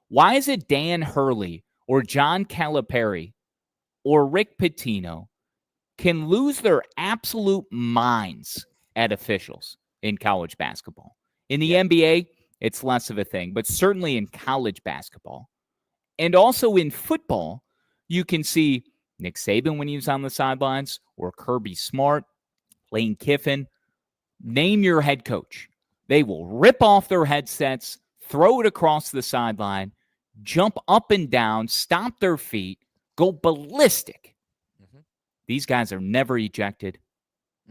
Why is it Dan Hurley or John Calipari or Rick Pitino can lose their absolute minds at officials in college basketball? In the NBA, it's less of a thing, but certainly in college basketball. And also in football, you can see Nick Saban when he was on the sidelines, or Kirby Smart, Lane Kiffin. Name your head coach. They will rip off their headsets, throw it across the sideline, jump up and down, stomp their feet, go ballistic. Mm-hmm. These guys are never ejected,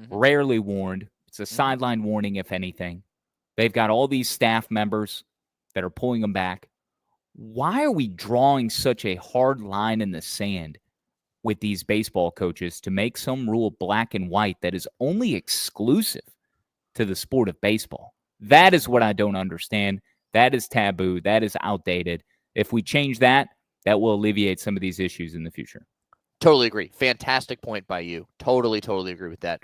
rarely warned. It's a sideline warning, if anything. They've got all these staff members that are pulling them back. Why are we drawing such a hard line in the sand with these baseball coaches to make some rule black and white that is only exclusive to the sport of baseball? That is what I don't understand. That is taboo. That is outdated. If we change that, that will alleviate some of these issues in the future. Totally agree. Fantastic point by you. Totally agree with that.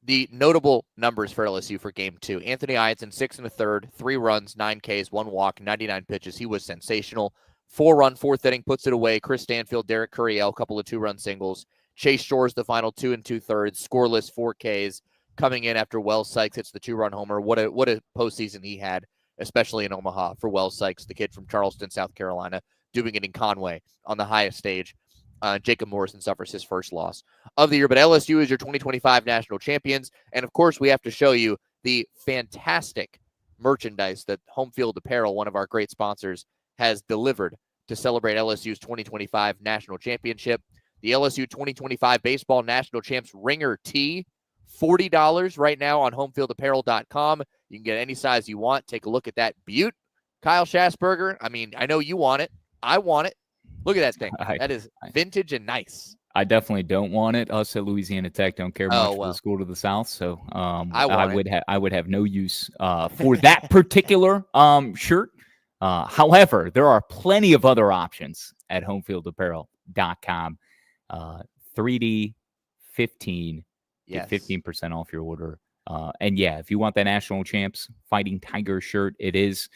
The notable numbers for LSU for game 2. Anthony Ianson, 6 1/3, 3 runs, 9 Ks, 1 walk, 99 pitches. He was sensational. 4-run, 4th inning, puts it away. Chris Stanfield, Derek Curiel, a couple of 2-run singles. Chase Shores, the final 2 2/3, scoreless, 4 Ks, coming in after Wells Sykes hits the 2-run homer. What a postseason he had, especially in Omaha for Wells Sykes, the kid from Charleston, South Carolina, doing it in Conway on the highest stage. Jacob Morrison suffers his first loss of the year, but LSU is your 2025 national champions. And of course, we have to show you the fantastic merchandise that Home Field Apparel, one of our great sponsors, has delivered to celebrate LSU's 2025 national championship. The LSU 2025 Baseball National Champs Ringer Tee, $40 right now on homefieldapparel.com. You can get any size you want. Take a look at that beaut. Kyle Schassburger, I mean, I know you want it. I want it. Look at that thing. That is vintage and nice. I definitely don't want it. Us at Louisiana Tech don't care much for the school to the south, so I would have no use for that particular shirt. However, there are plenty of other options at homefieldapparel.com. 3D 15, get 15% off your order. And if you want that National Champs Fighting Tiger shirt, it is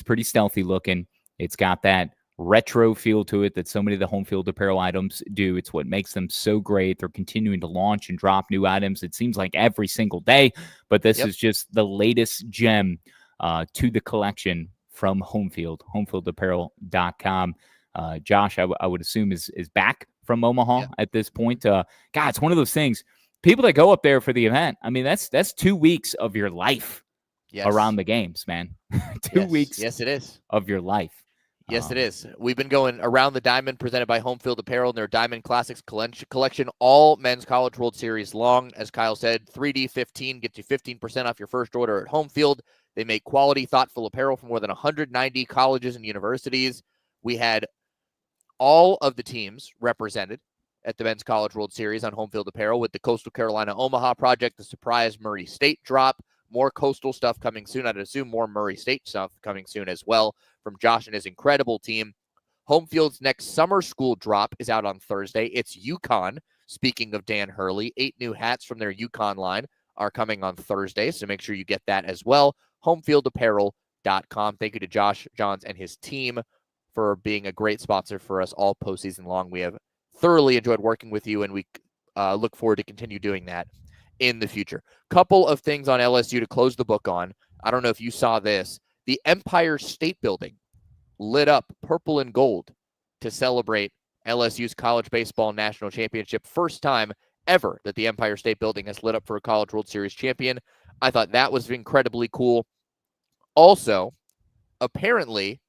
pretty stealthy looking. It's got that retro feel to it that so many of the Home Field Apparel items do. It's what makes them so great. They're continuing to launch and drop new items, it seems like every single day, but this is just the latest gem to the collection from Home Field, homefieldapparel.com. Josh, I would assume is back from Omaha at this point. God, it's one of those things. People that go up there for the event, I mean, that's 2 weeks of your life around the games, man. 2 weeks. Yes, it is. Of your life. Yes, it is. We've been going around the diamond presented by Home Field Apparel and their Diamond Classics collection, all men's College World Series long. As Kyle said, 3D15 gets you 15% off your first order at Home Field. They make quality, thoughtful apparel for more than 190 colleges and universities. We had all of the teams represented at the men's College World Series on Home Field Apparel with the Coastal Carolina Omaha project, the surprise Murray State drop, more Coastal stuff coming soon. I'd assume more Murray State stuff coming soon as well from Josh and his incredible team. Home Field's next summer school drop is out on Thursday. It's UConn. Speaking of Dan Hurley, 8 new hats from their UConn line are coming on Thursday, so make sure you get that as well. HomeFieldApparel.com. Thank you to Josh Johns and his team for being a great sponsor for us all postseason long. We have thoroughly enjoyed working with you, and we look forward to continue doing that in the future. Couple of things on LSU to close the book on. I don't know if you saw this. The Empire State Building lit up purple and gold to celebrate LSU's college baseball national championship. First time ever that the Empire State Building has lit up for a College World Series champion. I thought that was incredibly cool. Also, apparently,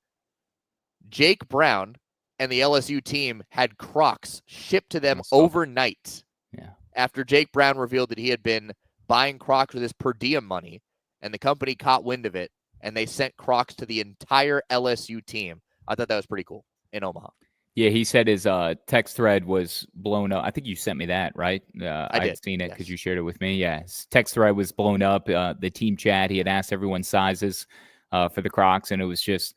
Jake Brown and the LSU team had Crocs shipped to them overnight. Yeah. After Jake Brown revealed that he had been buying Crocs with his per diem money, and the company caught wind of it, and they sent Crocs to the entire LSU team. I thought that was pretty cool in Omaha. Yeah, he said his text thread was blown up. I think you sent me that, right? I'd seen it because you shared it with me. Yeah, his text thread was blown up. The team chat, he had asked everyone's sizes for the Crocs, and it was just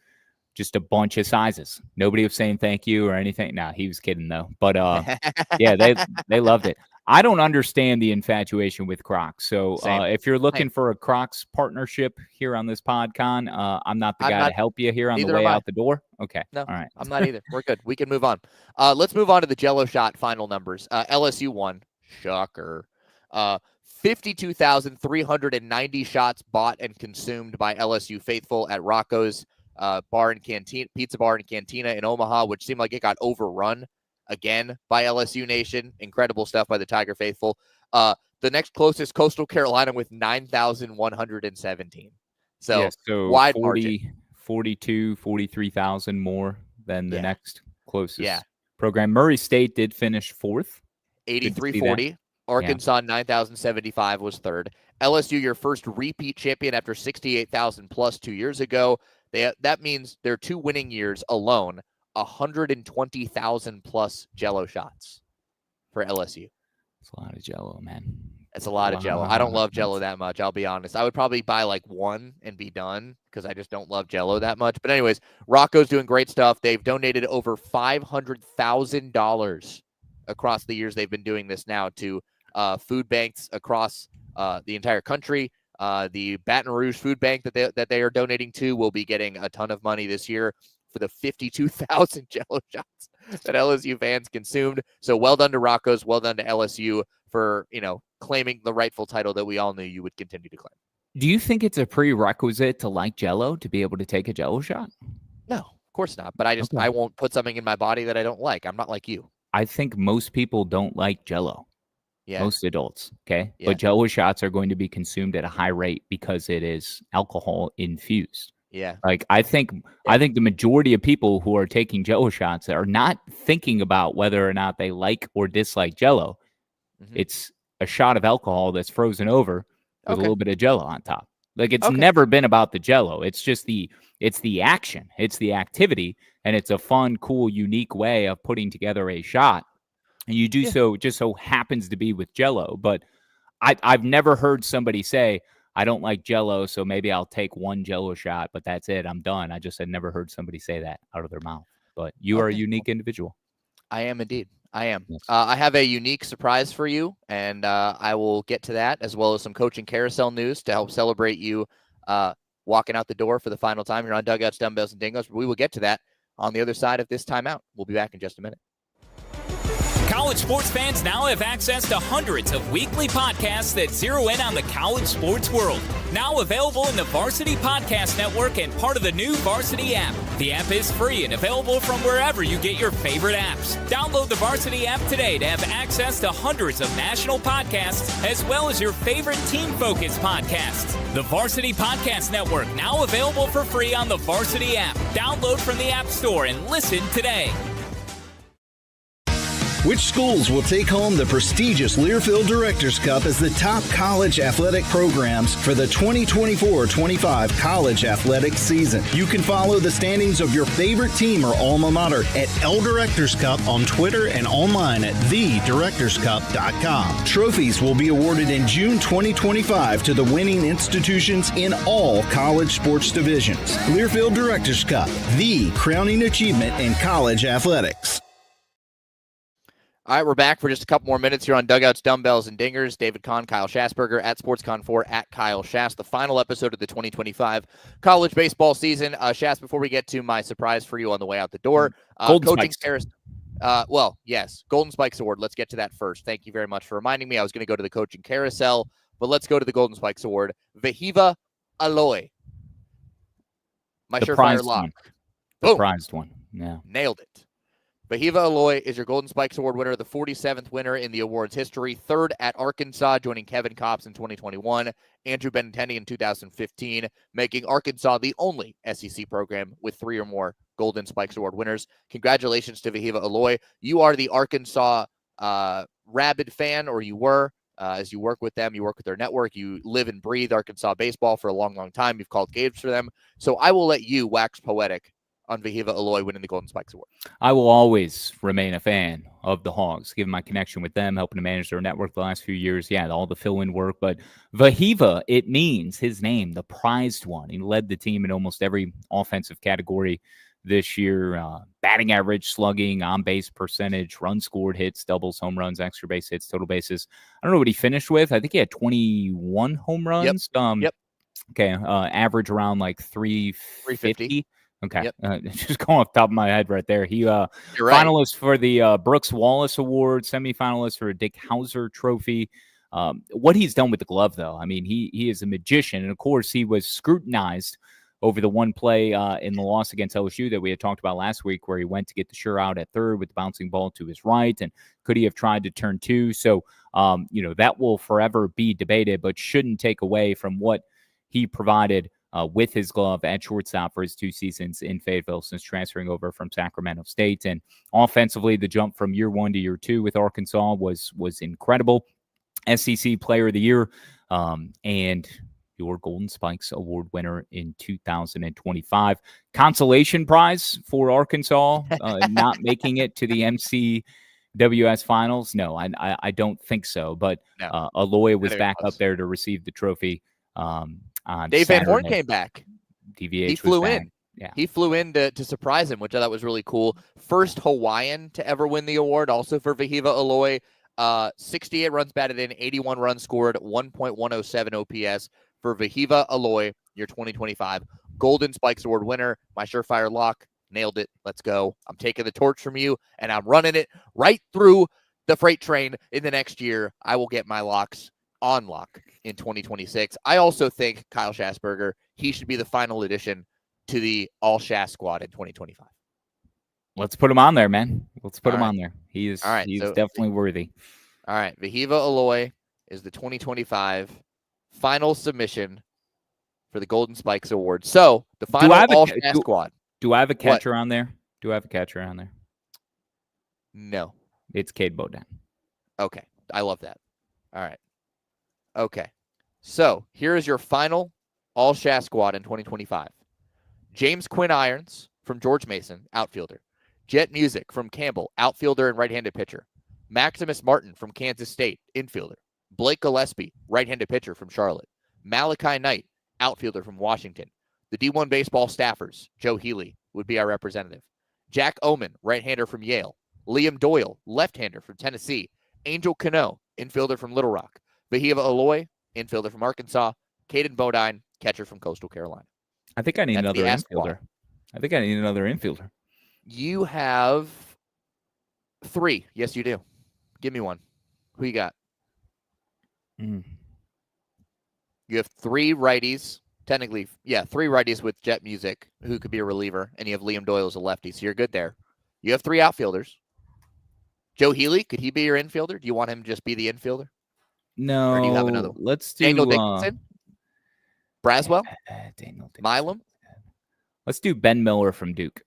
a bunch of sizes. Nobody was saying thank you or anything. Nah, he was kidding though. But yeah, they loved it. I don't understand the infatuation with Crocs. So if you're looking for a Crocs partnership here on this PodCon, I'm not the guy to help you here on the way out the door. Okay. No, all right. I'm not either. We're good. We can move on. Let's move on to the Jello shot final numbers. LSU won. Shocker. 52,390 shots bought and consumed by LSU faithful at Rocco's Pizza Bar and Cantina in Omaha, which seemed like it got overrun again by LSU Nation. Incredible stuff by the Tiger faithful. The next closest, Coastal Carolina, with 9,117. So wide 43,000 more than the next closest program. Murray State did finish fourth. 8340. Arkansas, 9,075 was third. LSU, your first repeat champion after 68,000 plus 2 years ago. That means their 2 winning years alone, 120,000 plus Jello shots for LSU. It's a lot of Jello, man. It's a lot of Jello. I don't love Jello that much, I'll be honest. I would probably buy like one and be done because I just don't love Jello that much. But anyways, Rocco's doing great stuff. They've donated over $500,000 across the years they've been doing this now to food banks across the entire country. The Baton Rouge Food Bank that they are donating to will be getting a ton of money this year for the 52,000 Jello shots that LSU fans consumed. So well done to Rocco's, well done to LSU for, claiming the rightful title that we all knew you would continue to claim. Do you think it's a prerequisite to like Jello to be able to take a Jello shot? No, of course not. But I won't put something in my body that I don't like. I'm not like you. I think most people don't like Jello. Yeah. Most adults, okay? Yeah. But Jello shots are going to be consumed at a high rate because it is alcohol infused. Yeah. Like I think the majority of people who are taking Jello shots are not thinking about whether or not they like or dislike Jello. Mm-hmm. It's a shot of alcohol that's frozen over with a little bit of Jello on top. Like it's never been about the Jello. It's just the action. It's the activity. And it's a fun, cool, unique way of putting together a shot. And you do so, it just so happens to be with Jello. But I've never heard somebody say, I don't like Jello, so maybe I'll take one Jello shot, but that's it. I'm done. I just had never heard somebody say that out of their mouth. But you are a unique individual. I am indeed. I am. Yes. I have a unique surprise for you, and I will get to that, as well as some coaching carousel news to help celebrate you walking out the door for the final time. You're on Dugouts, Dumbbells, and Dingoes. We will get to that on the other side of this timeout. We'll be back in just a minute. College sports fans now have access to hundreds of weekly podcasts that zero in on the college sports world. Now available in the Varsity Podcast Network and part of the new Varsity app. The app is free and available from wherever you get your favorite apps. Download the Varsity app today to have access to hundreds of national podcasts, as well as your favorite team-focused podcasts. The Varsity Podcast Network, now available for free on the Varsity app. Download from the App Store and listen today. Which schools will take home the prestigious Learfield Directors Cup as the top college athletic programs for the 2024-25 college athletic season? You can follow the standings of your favorite team or alma mater at L Directors Cup on Twitter and online at thedirectorscup.com. Trophies will be awarded in June 2025 to the winning institutions in all college sports divisions. Learfield Directors Cup, the crowning achievement in college athletics. All right, we're back for just a couple more minutes here on Dugouts, Dumbbells, and Dingers. David Kahn, Kyle Schassburger at SportsCon4 at Kyle Schass. The final episode of the 2025 college baseball season. Schass, before we get to my surprise for you on the way out the door, coaching carousel. Well, yes, Golden Spikes Award. Let's get to that first. Thank you very much for reminding me. I was going to go to the coaching carousel, but let's go to the Golden Spikes Award. Vahiva Aloy. My surefire lock. The prized one. Yeah. Nailed it. Vahiva Aloy is your Golden Spikes Award winner, the 47th winner in the award's history, third at Arkansas, joining Kevin Kopps in 2021, Andrew Benintendi in 2015, making Arkansas the only SEC program with 3 or more Golden Spikes Award winners. Congratulations to Vahiva Aloy. You are the Arkansas rabid fan, or you were, as you work with them, you work with their network, you live and breathe Arkansas baseball for a long, long time. You've called games for them. So I will let you wax poetic on Vahiva Aloy winning the Golden Spikes Award. I will always remain a fan of the Hogs, given my connection with them, helping to manage their network the last few years. Yeah, all the fill-in work. But Vahiva, it means his name, the prized one. He led the team in almost every offensive category this year. Batting average, slugging, on-base percentage, runs scored, hits, doubles, home runs, extra base hits, total bases. I don't know what he finished with. I think he had 21 home runs. Yep. Okay, average around like 350. Okay, yep. Just going off the top of my head right there. He finalist for the Brooks Wallace Award, semifinalist for a Dick Hauser Trophy. What he's done with the glove, though, I mean, he is a magician. And, of course, he was scrutinized over the one play in the loss against LSU that we had talked about last week, where he went to get the sure out at third with the bouncing ball to his right. And could he have tried to turn 2? So, that will forever be debated, but shouldn't take away from what he provided with his glove at shortstop for his 2 seasons in Fayetteville since transferring over from Sacramento State. And offensively, the jump from year 1 to year 2 with Arkansas was incredible. SEC Player of the Year and your Golden Spikes Award winner in 2025. Consolation prize for Arkansas not making it to the MCWS Finals? No, I don't think so. But no. Aloy was back up there to receive the trophy. Dave Van Horn came back. DVH he flew was in. Back. Yeah. He flew in to surprise him, which I thought was really cool. First Hawaiian to ever win the award, also for Vahiva Aloy. 68 runs batted in, 81 runs scored, 1.107 OPS for Vahiva Aloy, your 2025 Golden Spikes Award winner. My surefire lock. Nailed it. Let's go. I'm taking the torch from you, and I'm running it right through the freight train in the next year. I will get my locks on lock in 2026. I also think Kyle Schassburger, he should be the final addition to the All Schass squad in 2025. Let's put him on there, man. Let's put him on there. He is he's definitely worthy. All right. Vahiva Aloy is the 2025 final submission for the Golden Spikes Award. So the final All Schass squad. Do I have a catcher on there? No. It's Cade Beaudin. Okay. I love that. All right. Okay, so here is your final All Schass squad in 2025. James Quinn Irons from George Mason, outfielder. Jet Music from Campbell, outfielder and right-handed pitcher. Maximus Martin from Kansas State, infielder. Blake Gillespie, right-handed pitcher from Charlotte. Malachi Knight, outfielder from Washington. The D1 baseball staffers, Joe Healy would be our representative. Jack Oman, right-hander from Yale. Liam Doyle, left-hander from Tennessee. Angel Cano, infielder from Little Rock. Vahiva Aloy, infielder from Arkansas. Caden Bodine, catcher from Coastal Carolina. I think I need another infielder. You have 3. Yes, you do. Give me one. Who you got? You have 3 righties Technically, yeah, 3 righties with Jet Music, who could be a reliever, and you have Liam Doyle as a lefty, so you're good there. You have 3 outfielders. Joe Healy, could he be your infielder? Do you want him to just be the infielder? No. Or do you have another one? Let's do Daniel Dickinson? Braswell? Daniel Dickinson. Milam? Let's do Ben Miller from Duke.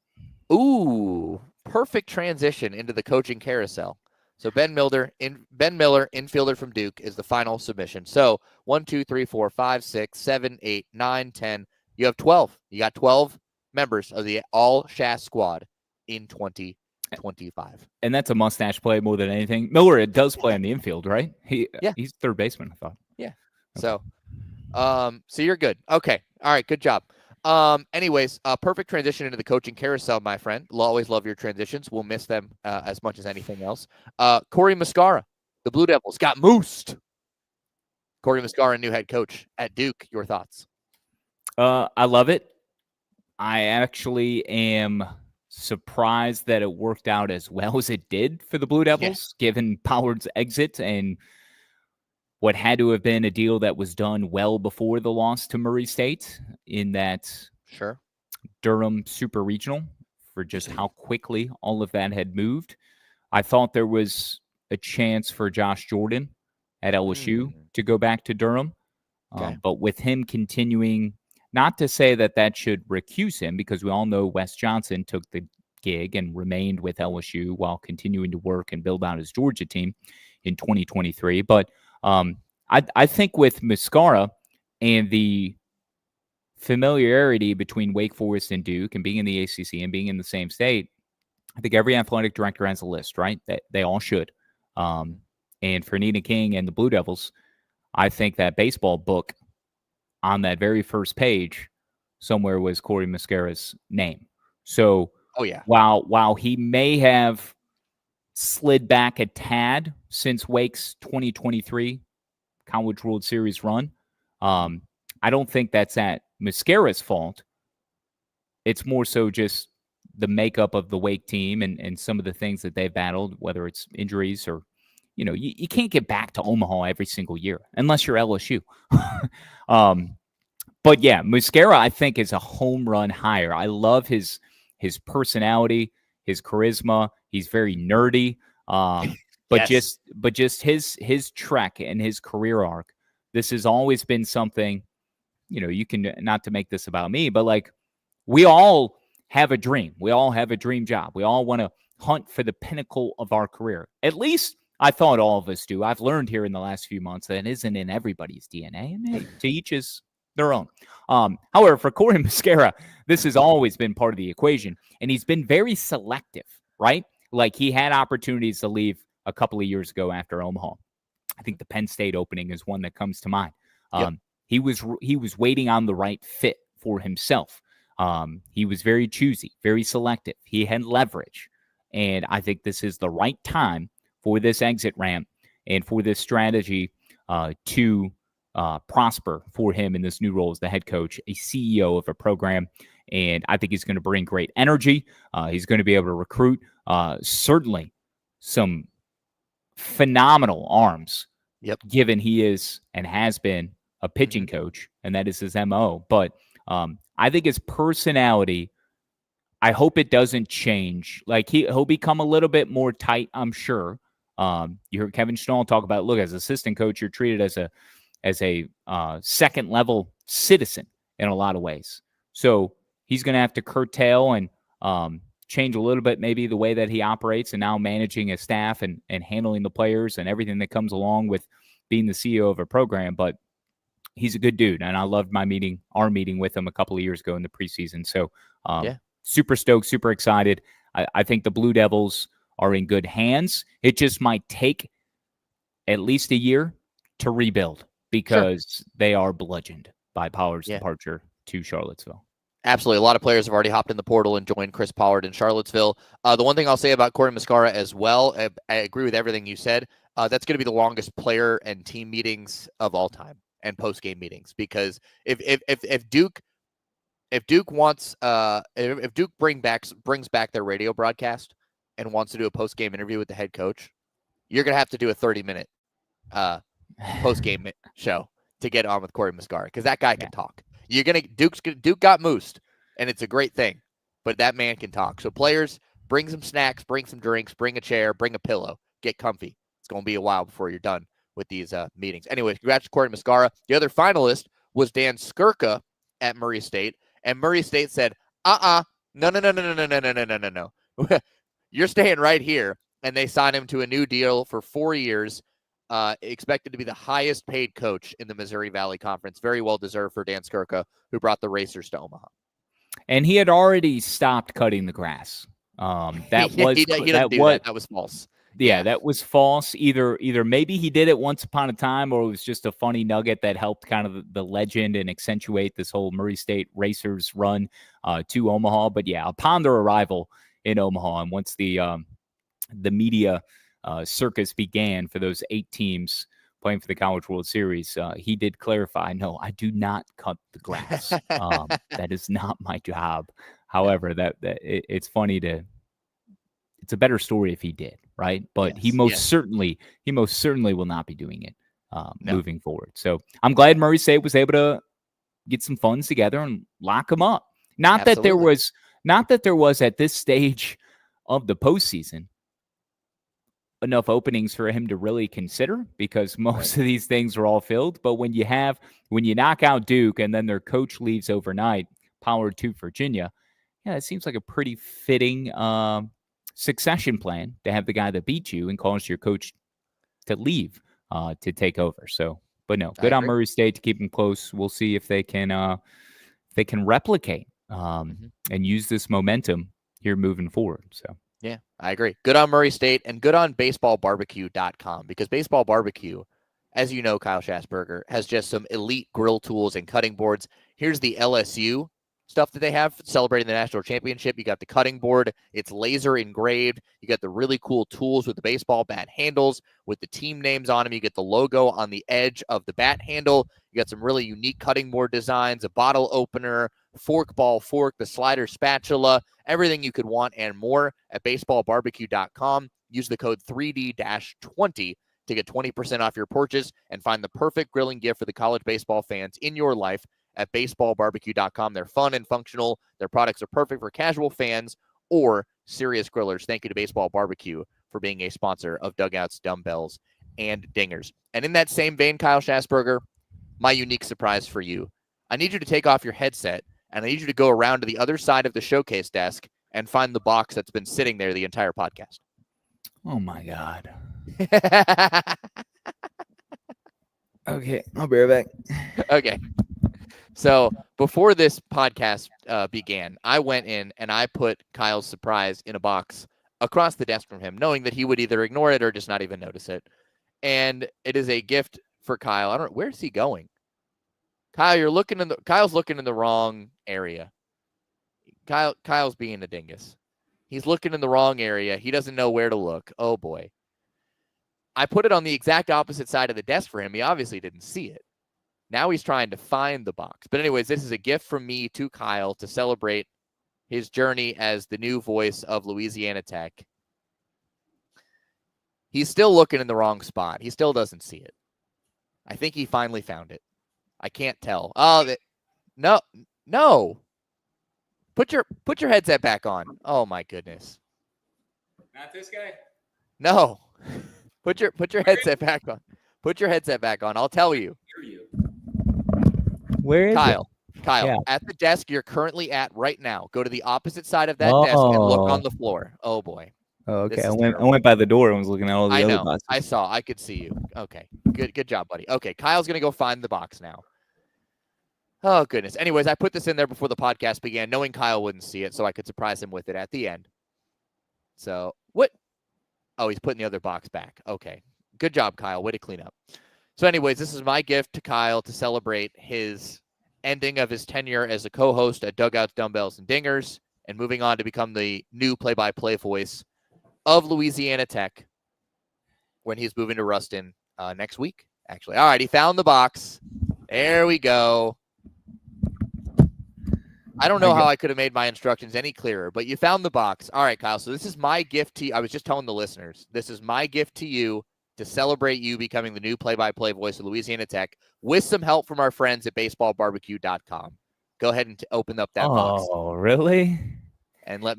Ooh, perfect transition into the coaching carousel. So Ben Miller, infielder from Duke, is the final submission. So 1, 2, 3, 4, 5, 6, 7, 8, 9, 10. You have 12. You got 12 members of the all Schass squad in 2025. And that's a mustache play more than anything. Miller does play on the infield, right? He's third baseman, I thought. Yeah. Okay. So you're good. Okay. All right. Good job. Anyways, perfect transition into the coaching carousel, my friend. We'll always love your transitions. We'll miss them as much as anything else. Corey Muscara, the Blue Devils, got moosed. Corey Muscara, new head coach at Duke. Your thoughts? I love it. I actually am surprised that it worked out as well as it did for the Blue Devils, given Pollard's exit and what had to have been a deal that was done well before the loss to Murray State in that Durham Super Regional, for just how quickly all of that had moved. I thought there was a chance for Josh Jordan at LSU to go back to Durham. But with him continuing, not to say that should recuse him, because we all know Wes Johnson took the gig and remained with LSU while continuing to work and build out his Georgia team in 2023. But I think with Muscara and the familiarity between Wake Forest and Duke and being in the ACC and being in the same state, I think every athletic director has a list, right? That they all should. And for Nina King and the Blue Devils, I think that baseball book on that very first page somewhere was Corey Muscara's name. So while he may have slid back a tad since Wake's 2023 College World Series run, I don't think that's at Muscara's fault. It's more so just the makeup of the Wake team and some of the things that they've battled, whether it's injuries or, you can't get back to Omaha every single year unless you're LSU. But yeah, Muscara, I think, is a home run hire. I love his personality, his charisma. He's very nerdy. But just his trek and his career arc, this has always been something, you can, not to make this about me, but like, we all have a dream. We all have a dream job. We all want to hunt for the pinnacle of our career. At least I thought all of us do. I've learned here in the last few months that it isn't in everybody's DNA, and hey, to each is their own. However, for Corey Muscara, this has always been part of the equation, and he's been very selective, right? Like, he had opportunities to leave a couple of years ago after Omaha. I think the Penn State opening is one that comes to mind. He was waiting on the right fit for himself. He was very choosy, very selective. He had leverage, and I think this is the right time for this exit ramp and for this strategy to prosper for him in this new role as the head coach, a CEO of a program. And I think he's going to bring great energy. He's going to be able to recruit certainly some phenomenal arms, given he is and has been a pitching coach, and that is his MO. But I think his personality, I hope it doesn't change. Like, he'll become a little bit more tight, I'm sure. You heard Kevin Schnall talk about, look, as assistant coach, you're treated as a second level citizen in a lot of ways. So he's going to have to curtail and change a little bit, maybe the way that he operates, and now managing his staff and handling the players and everything that comes along with being the CEO of a program. But he's a good dude, and I loved our meeting with him a couple of years ago in the preseason. So super stoked, super excited. I think the Blue Devils are in good hands. It just might take at least a year to rebuild, because they are bludgeoned by Pollard's departure to Charlottesville. Absolutely. A lot of players have already hopped in the portal and joined Chris Pollard in Charlottesville. The one thing I'll say about Corey Muscara as well, I agree with everything you said. That's going to be the longest player and team meetings of all time, and post-game meetings, because if Duke brings back their radio broadcast and wants to do a post-game interview with the head coach, you're going to have to do a 30-minute post-game show to get on with Corey Muscara, because that guy can talk. Duke got moosed, and it's a great thing. But that man can talk. So players, bring some snacks, bring some drinks, bring a chair, bring a pillow, get comfy. It's going to be a while before you're done with these meetings. Anyway, congrats to Corey Mascara. The other finalist was Dan Skirka at Murray State, and Murray State said, no. You're staying right here. And they signed him to a new deal for 4 years, expected to be the highest paid coach in the Missouri Valley Conference. Very well deserved for Dan Skirka, who brought the Racers to Omaha. And he had already stopped cutting the grass. That was false. Yeah, that was false. Either maybe he did it once upon a time, or it was just a funny nugget that helped kind of the legend and accentuate this whole Murray State Racers run to Omaha. But yeah, upon their arrival in Omaha, and once the media circus began for those 8 teams playing for the College World Series, he did clarify, no, I do not cut the grass. That is not my job. However, it's funny it's a better story if he did, right? But he most certainly will not be doing it moving forward. So I'm glad Murray State was able to get some funds together and lock him up. Not that there was at this stage of the postseason enough openings for him to really consider, because most of these things are all filled. But when you knock out Duke and then their coach leaves overnight, Pollard to Virginia, it seems like a pretty fitting succession plan to have the guy that beat you and cause your coach to leave to take over. So, but no, good on Murray State to keep them close. We'll see if they can replicate and use this momentum here moving forward. So. Yeah, I agree. Good on Murray State, and good on baseballbarbecue.com, because Baseball Barbecue, as you know, Kyle Schassburger, has just some elite grill tools and cutting boards. Here's the LSU stuff that they have celebrating the national championship. You got the cutting board. It's laser engraved. You got the really cool tools with the baseball bat handles with the team names on them. You get the logo on the edge of the bat handle. You got some really unique cutting board designs, a bottle opener, fork, the slider spatula, everything you could want and more at baseballbarbecue.com. Use the code 3D-20 to get 20% off your purchase and find the perfect grilling gift for the college baseball fans in your life at baseballbarbecue.com. They're fun and functional. Their products are perfect for casual fans or serious grillers. Thank you to Baseball Barbecue for being a sponsor of Dugouts, Dumbbells, and Dingers. And in that same vein, Kyle Schassburger, my unique surprise for you. I need you to take off your headset, and I need you to go around to the other side of the showcase desk and find the box that's been sitting there the entire podcast. Oh, my God. Okay, I'll be right back. Okay. So before this podcast began, I went in and I put Kyle's surprise in a box across the desk from him, knowing that he would either ignore it or just not even notice it. And it is a gift for Kyle. I don't know, where's he going? Kyle, Kyle's looking in the wrong area. Kyle's being a dingus. He's looking in the wrong area. He doesn't know where to look. Oh boy. I put it on the exact opposite side of the desk for him. He obviously didn't see it. Now he's trying to find the box. But anyways, this is a gift from me to Kyle to celebrate his journey as the new voice of Louisiana Tech. He's still looking in the wrong spot. He still doesn't see it. I think he finally found it. I can't tell. Oh, no. Put your headset back on. Oh my goodness. Not this guy? No. Put your headset back on. Put your headset back on. I'll tell you. Where is Kyle, yeah. At the desk you're currently at right now. Go to the opposite side of that desk and look on the floor. Oh boy. Oh, okay. I went by the door and was looking at all the other boxes. I saw. I could see you. Okay. Good job, buddy. Okay, Kyle's gonna go find the box now. Oh goodness. Anyways, I put this in there before the podcast began, knowing Kyle wouldn't see it, so I could surprise him with it at the end. So what? Oh, he's putting the other box back. Okay. Good job, Kyle. Way to clean up. So anyways, this is my gift to Kyle to celebrate his ending of his tenure as a co-host at Dugouts, Dumbbells, and Dingers, and moving on to become the new play-by-play voice of Louisiana Tech when he's moving to Ruston next week, actually. All right, he found the box. There we go. I don't know how I could have made my instructions any clearer, but you found the box. All right, Kyle, so this is my gift to you. I was just telling the listeners, this is my gift to you to celebrate you becoming the new play-by-play voice of Louisiana Tech with some help from our friends at baseballbarbecue.com. Go ahead and open up that box. Oh, really? And let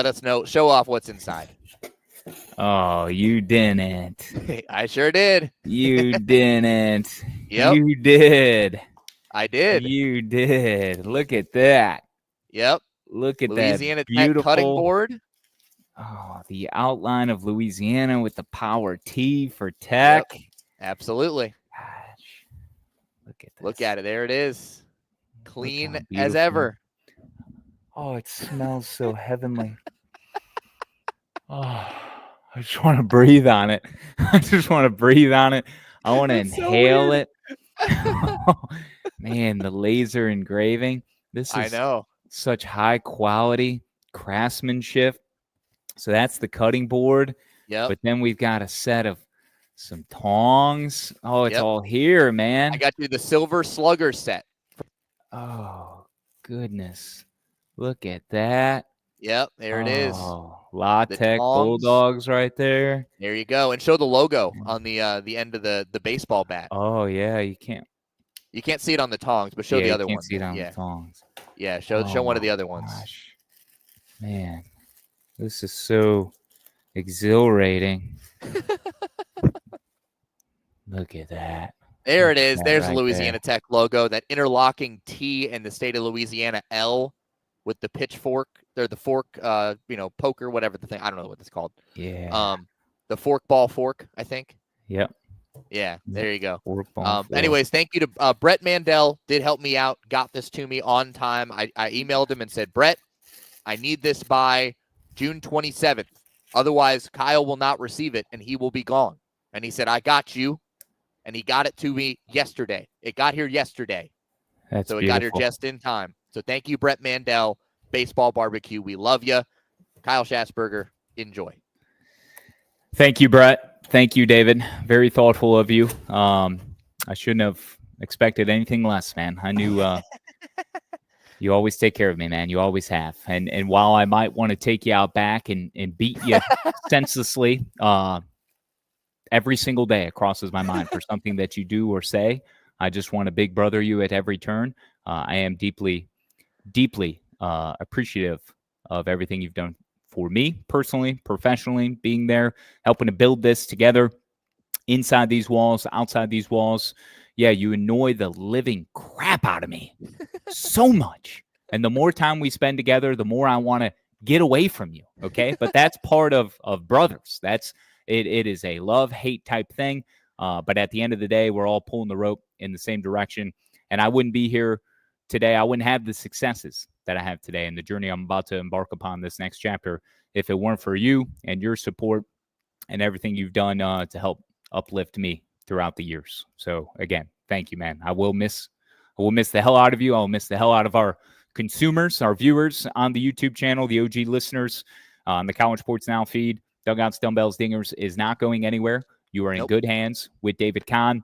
us know, show off what's inside. Oh, you didn't. I sure did. You didn't. Yep. You did. I did. You did. Look at that. Yep. Look at Louisiana that beautiful Tech cutting board. Oh, the outline of Louisiana with the power T for Tech. Yep. Absolutely. Gosh. Look at this. Look at it. There it is. Clean as beautiful. ever. Oh, it smells so heavenly. Oh, I just want to breathe on it. I just want to breathe on it. I want to inhale it. Man, the laser engraving. This is such high quality craftsmanship. So that's the cutting board. Yep. But then we've got a set of some tongs. Oh, it's all here, man. I got you the silver slugger set. Oh, goodness. Look at that. Yep, there it is. Latex Bulldogs right there. There you go. And show the logo on the end of the baseball bat. Oh, yeah, you can't see it on the tongs, but show the other one. You can't see it on the tongs. Yeah, show one of the other ones. Gosh. Man, this is so exhilarating. Look at that. There it is. There's right the Louisiana Tech logo, that interlocking T and the state of Louisiana L with the pitchfork. They're the fork, poker, whatever the thing. I don't know what it's called. Yeah. The fork, I think. Yep. Yeah, there you go. Fork. Anyways, thank you to Brett Mandel. Did help me out. Got this to me on time. I emailed him and said, Brett, I need this by June 27th. Otherwise, Kyle will not receive it, and he will be gone. And he said, I got you. And he got it to me yesterday. It got here yesterday. That's so it beautiful. got here just in time. So thank you, Brett Mandel, Baseball Barbecue. We love you. Kyle Schassburger, enjoy. Thank you, Brett. Thank you, David. Very thoughtful of you. I shouldn't have expected anything less, man. I knew you always take care of me, man. You always have. And while I might want to take you out back and beat you senselessly, every single day it crosses my mind for something that you do or say. I just want to big brother you at every turn. I am deeply, deeply appreciative of everything you've done for me personally, professionally, being there, helping to build this together inside these walls, outside these walls. Yeah, you annoy the living crap out of me so much. And the more time we spend together, the more I want to get away from you. Okay. But that's part of brothers. It is a love-hate type thing. But at the end of the day, we're all pulling the rope in the same direction. And I wouldn't be here today. I wouldn't have the successes that I have today and the journey I'm about to embark upon this next chapter if it weren't for you and your support and everything you've done to help uplift me throughout the years. So again, thank you, man. I will miss the hell out of you. I'll miss the hell out of our consumers, our viewers on the YouTube channel, the OG listeners on the College Sports Now feed. Dugouts, Dumbbells, Dingers is not going anywhere. You are in good hands with David Kahn.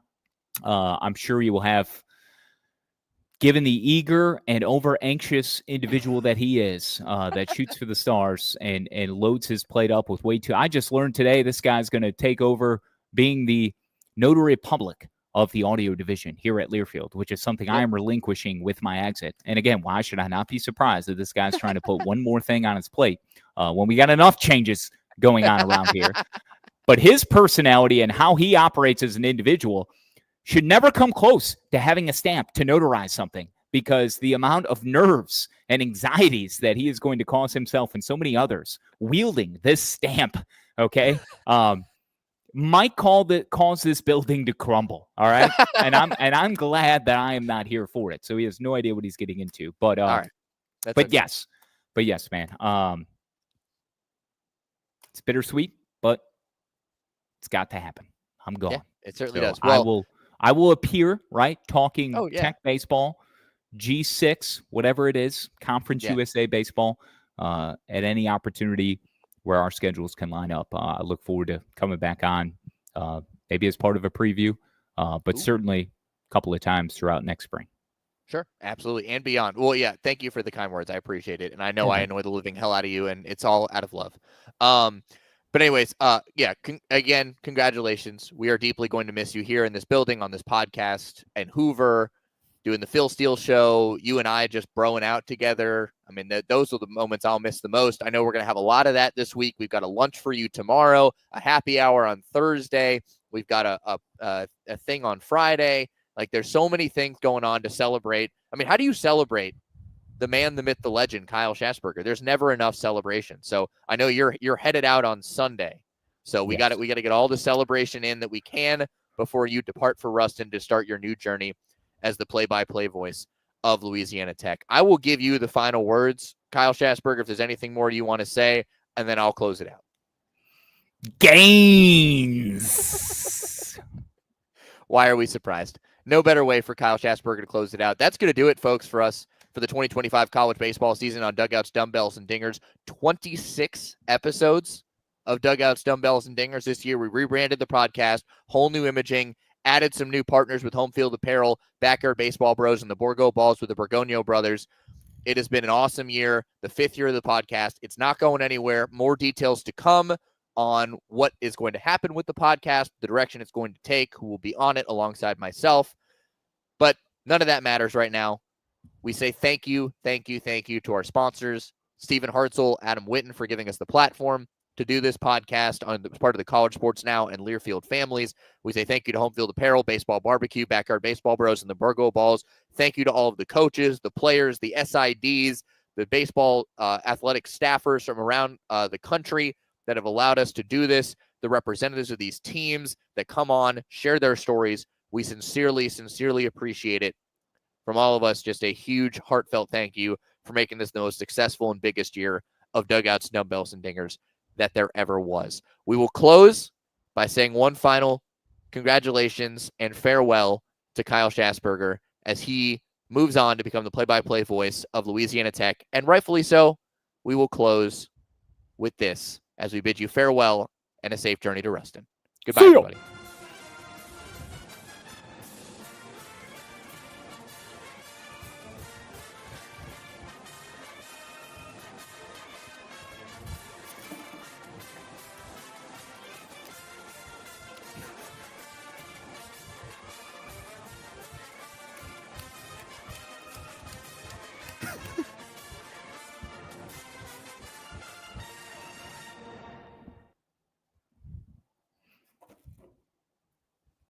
I'm sure you will have, given the eager and over-anxious individual that he is, that shoots for the stars and loads his plate up with way too. I just learned today this guy's going to take over being the notary public of the audio division here at Learfield, which is something I am relinquishing with my exit. And again, why should I not be surprised that this guy's trying to put one more thing on his plate when we got enough changes going on around here? But his personality and how he operates as an individual should never come close to having a stamp to notarize something, because the amount of nerves and anxieties that he is going to cause himself and so many others wielding this stamp, okay, might cause this building to crumble. All right. and I'm glad that I am not here for it. So he has no idea what he's getting into. But all right. But yes, man. It's bittersweet, but it's got to happen. I'm gone. Yeah, it certainly does. Well, I will appear, right, talking Tech baseball, G6, whatever it is, Conference USA baseball, at any opportunity where our schedules can line up. I look forward to coming back on, maybe as part of a preview, but certainly a couple of times throughout next spring. Sure, absolutely, and beyond. Well, yeah, thank you for the kind words. I appreciate it, and I know I annoy the living hell out of you, and it's all out of love. But anyways, again, congratulations. We are deeply going to miss you here in this building, on this podcast, and Hoover, doing the Phil Steele show, you and I just broing out together. I mean, those are the moments I'll miss the most. I know we're going to have a lot of that this week. We've got a lunch for you tomorrow, a happy hour on Thursday. We've got a thing on Friday. Like, there's so many things going on to celebrate. I mean, how do you celebrate the man, the myth, the legend, Kyle Schassburger? There's never enough celebration. So I know you're headed out on Sunday. So we got to get all the celebration in that we can before you depart for Ruston to start your new journey as the play-by-play voice of Louisiana Tech. I will give you the final words, Kyle Schassburger, if there's anything more you want to say, and then I'll close it out. Gains. Why are we surprised? No better way for Kyle Schassburger to close it out. That's going to do it, folks, for us for the 2025 college baseball season on Dugouts, Dumbbells, and Dingers. 26 episodes of Dugouts, Dumbbells, and Dingers this year. We rebranded the podcast, whole new imaging, added some new partners with Home Field Apparel, Backyard Baseball Bros, and the Borgo Balls with the Borgonio Brothers. It has been an awesome year, the 5th year of the podcast. It's not going anywhere. More details to come on what is going to happen with the podcast, the direction it's going to take, who will be on it alongside myself. But none of that matters right now. We say thank you to our sponsors, Stephen Hartzell, Adam Witten, for giving us the platform to do this podcast on the part of the College Sports Now and Learfield families. We say thank you to Home Field Apparel, Baseball Barbecue, Backyard Baseball Bros, and the Burgo Balls. Thank you to all of the coaches, the players, the SIDs, the baseball athletic staffers from around the country that have allowed us to do this, the representatives of these teams that come on, share their stories. We sincerely appreciate it. From all of us, just a huge, heartfelt thank you for making this the most successful and biggest year of Dugouts, Dumbbells, and Dingers that there ever was. We will close by saying one final congratulations and farewell to Kyle Schassburger as he moves on to become the play-by-play voice of Louisiana Tech, and rightfully so. We will close with this as we bid you farewell and a safe journey to Ruston. Goodbye, everybody.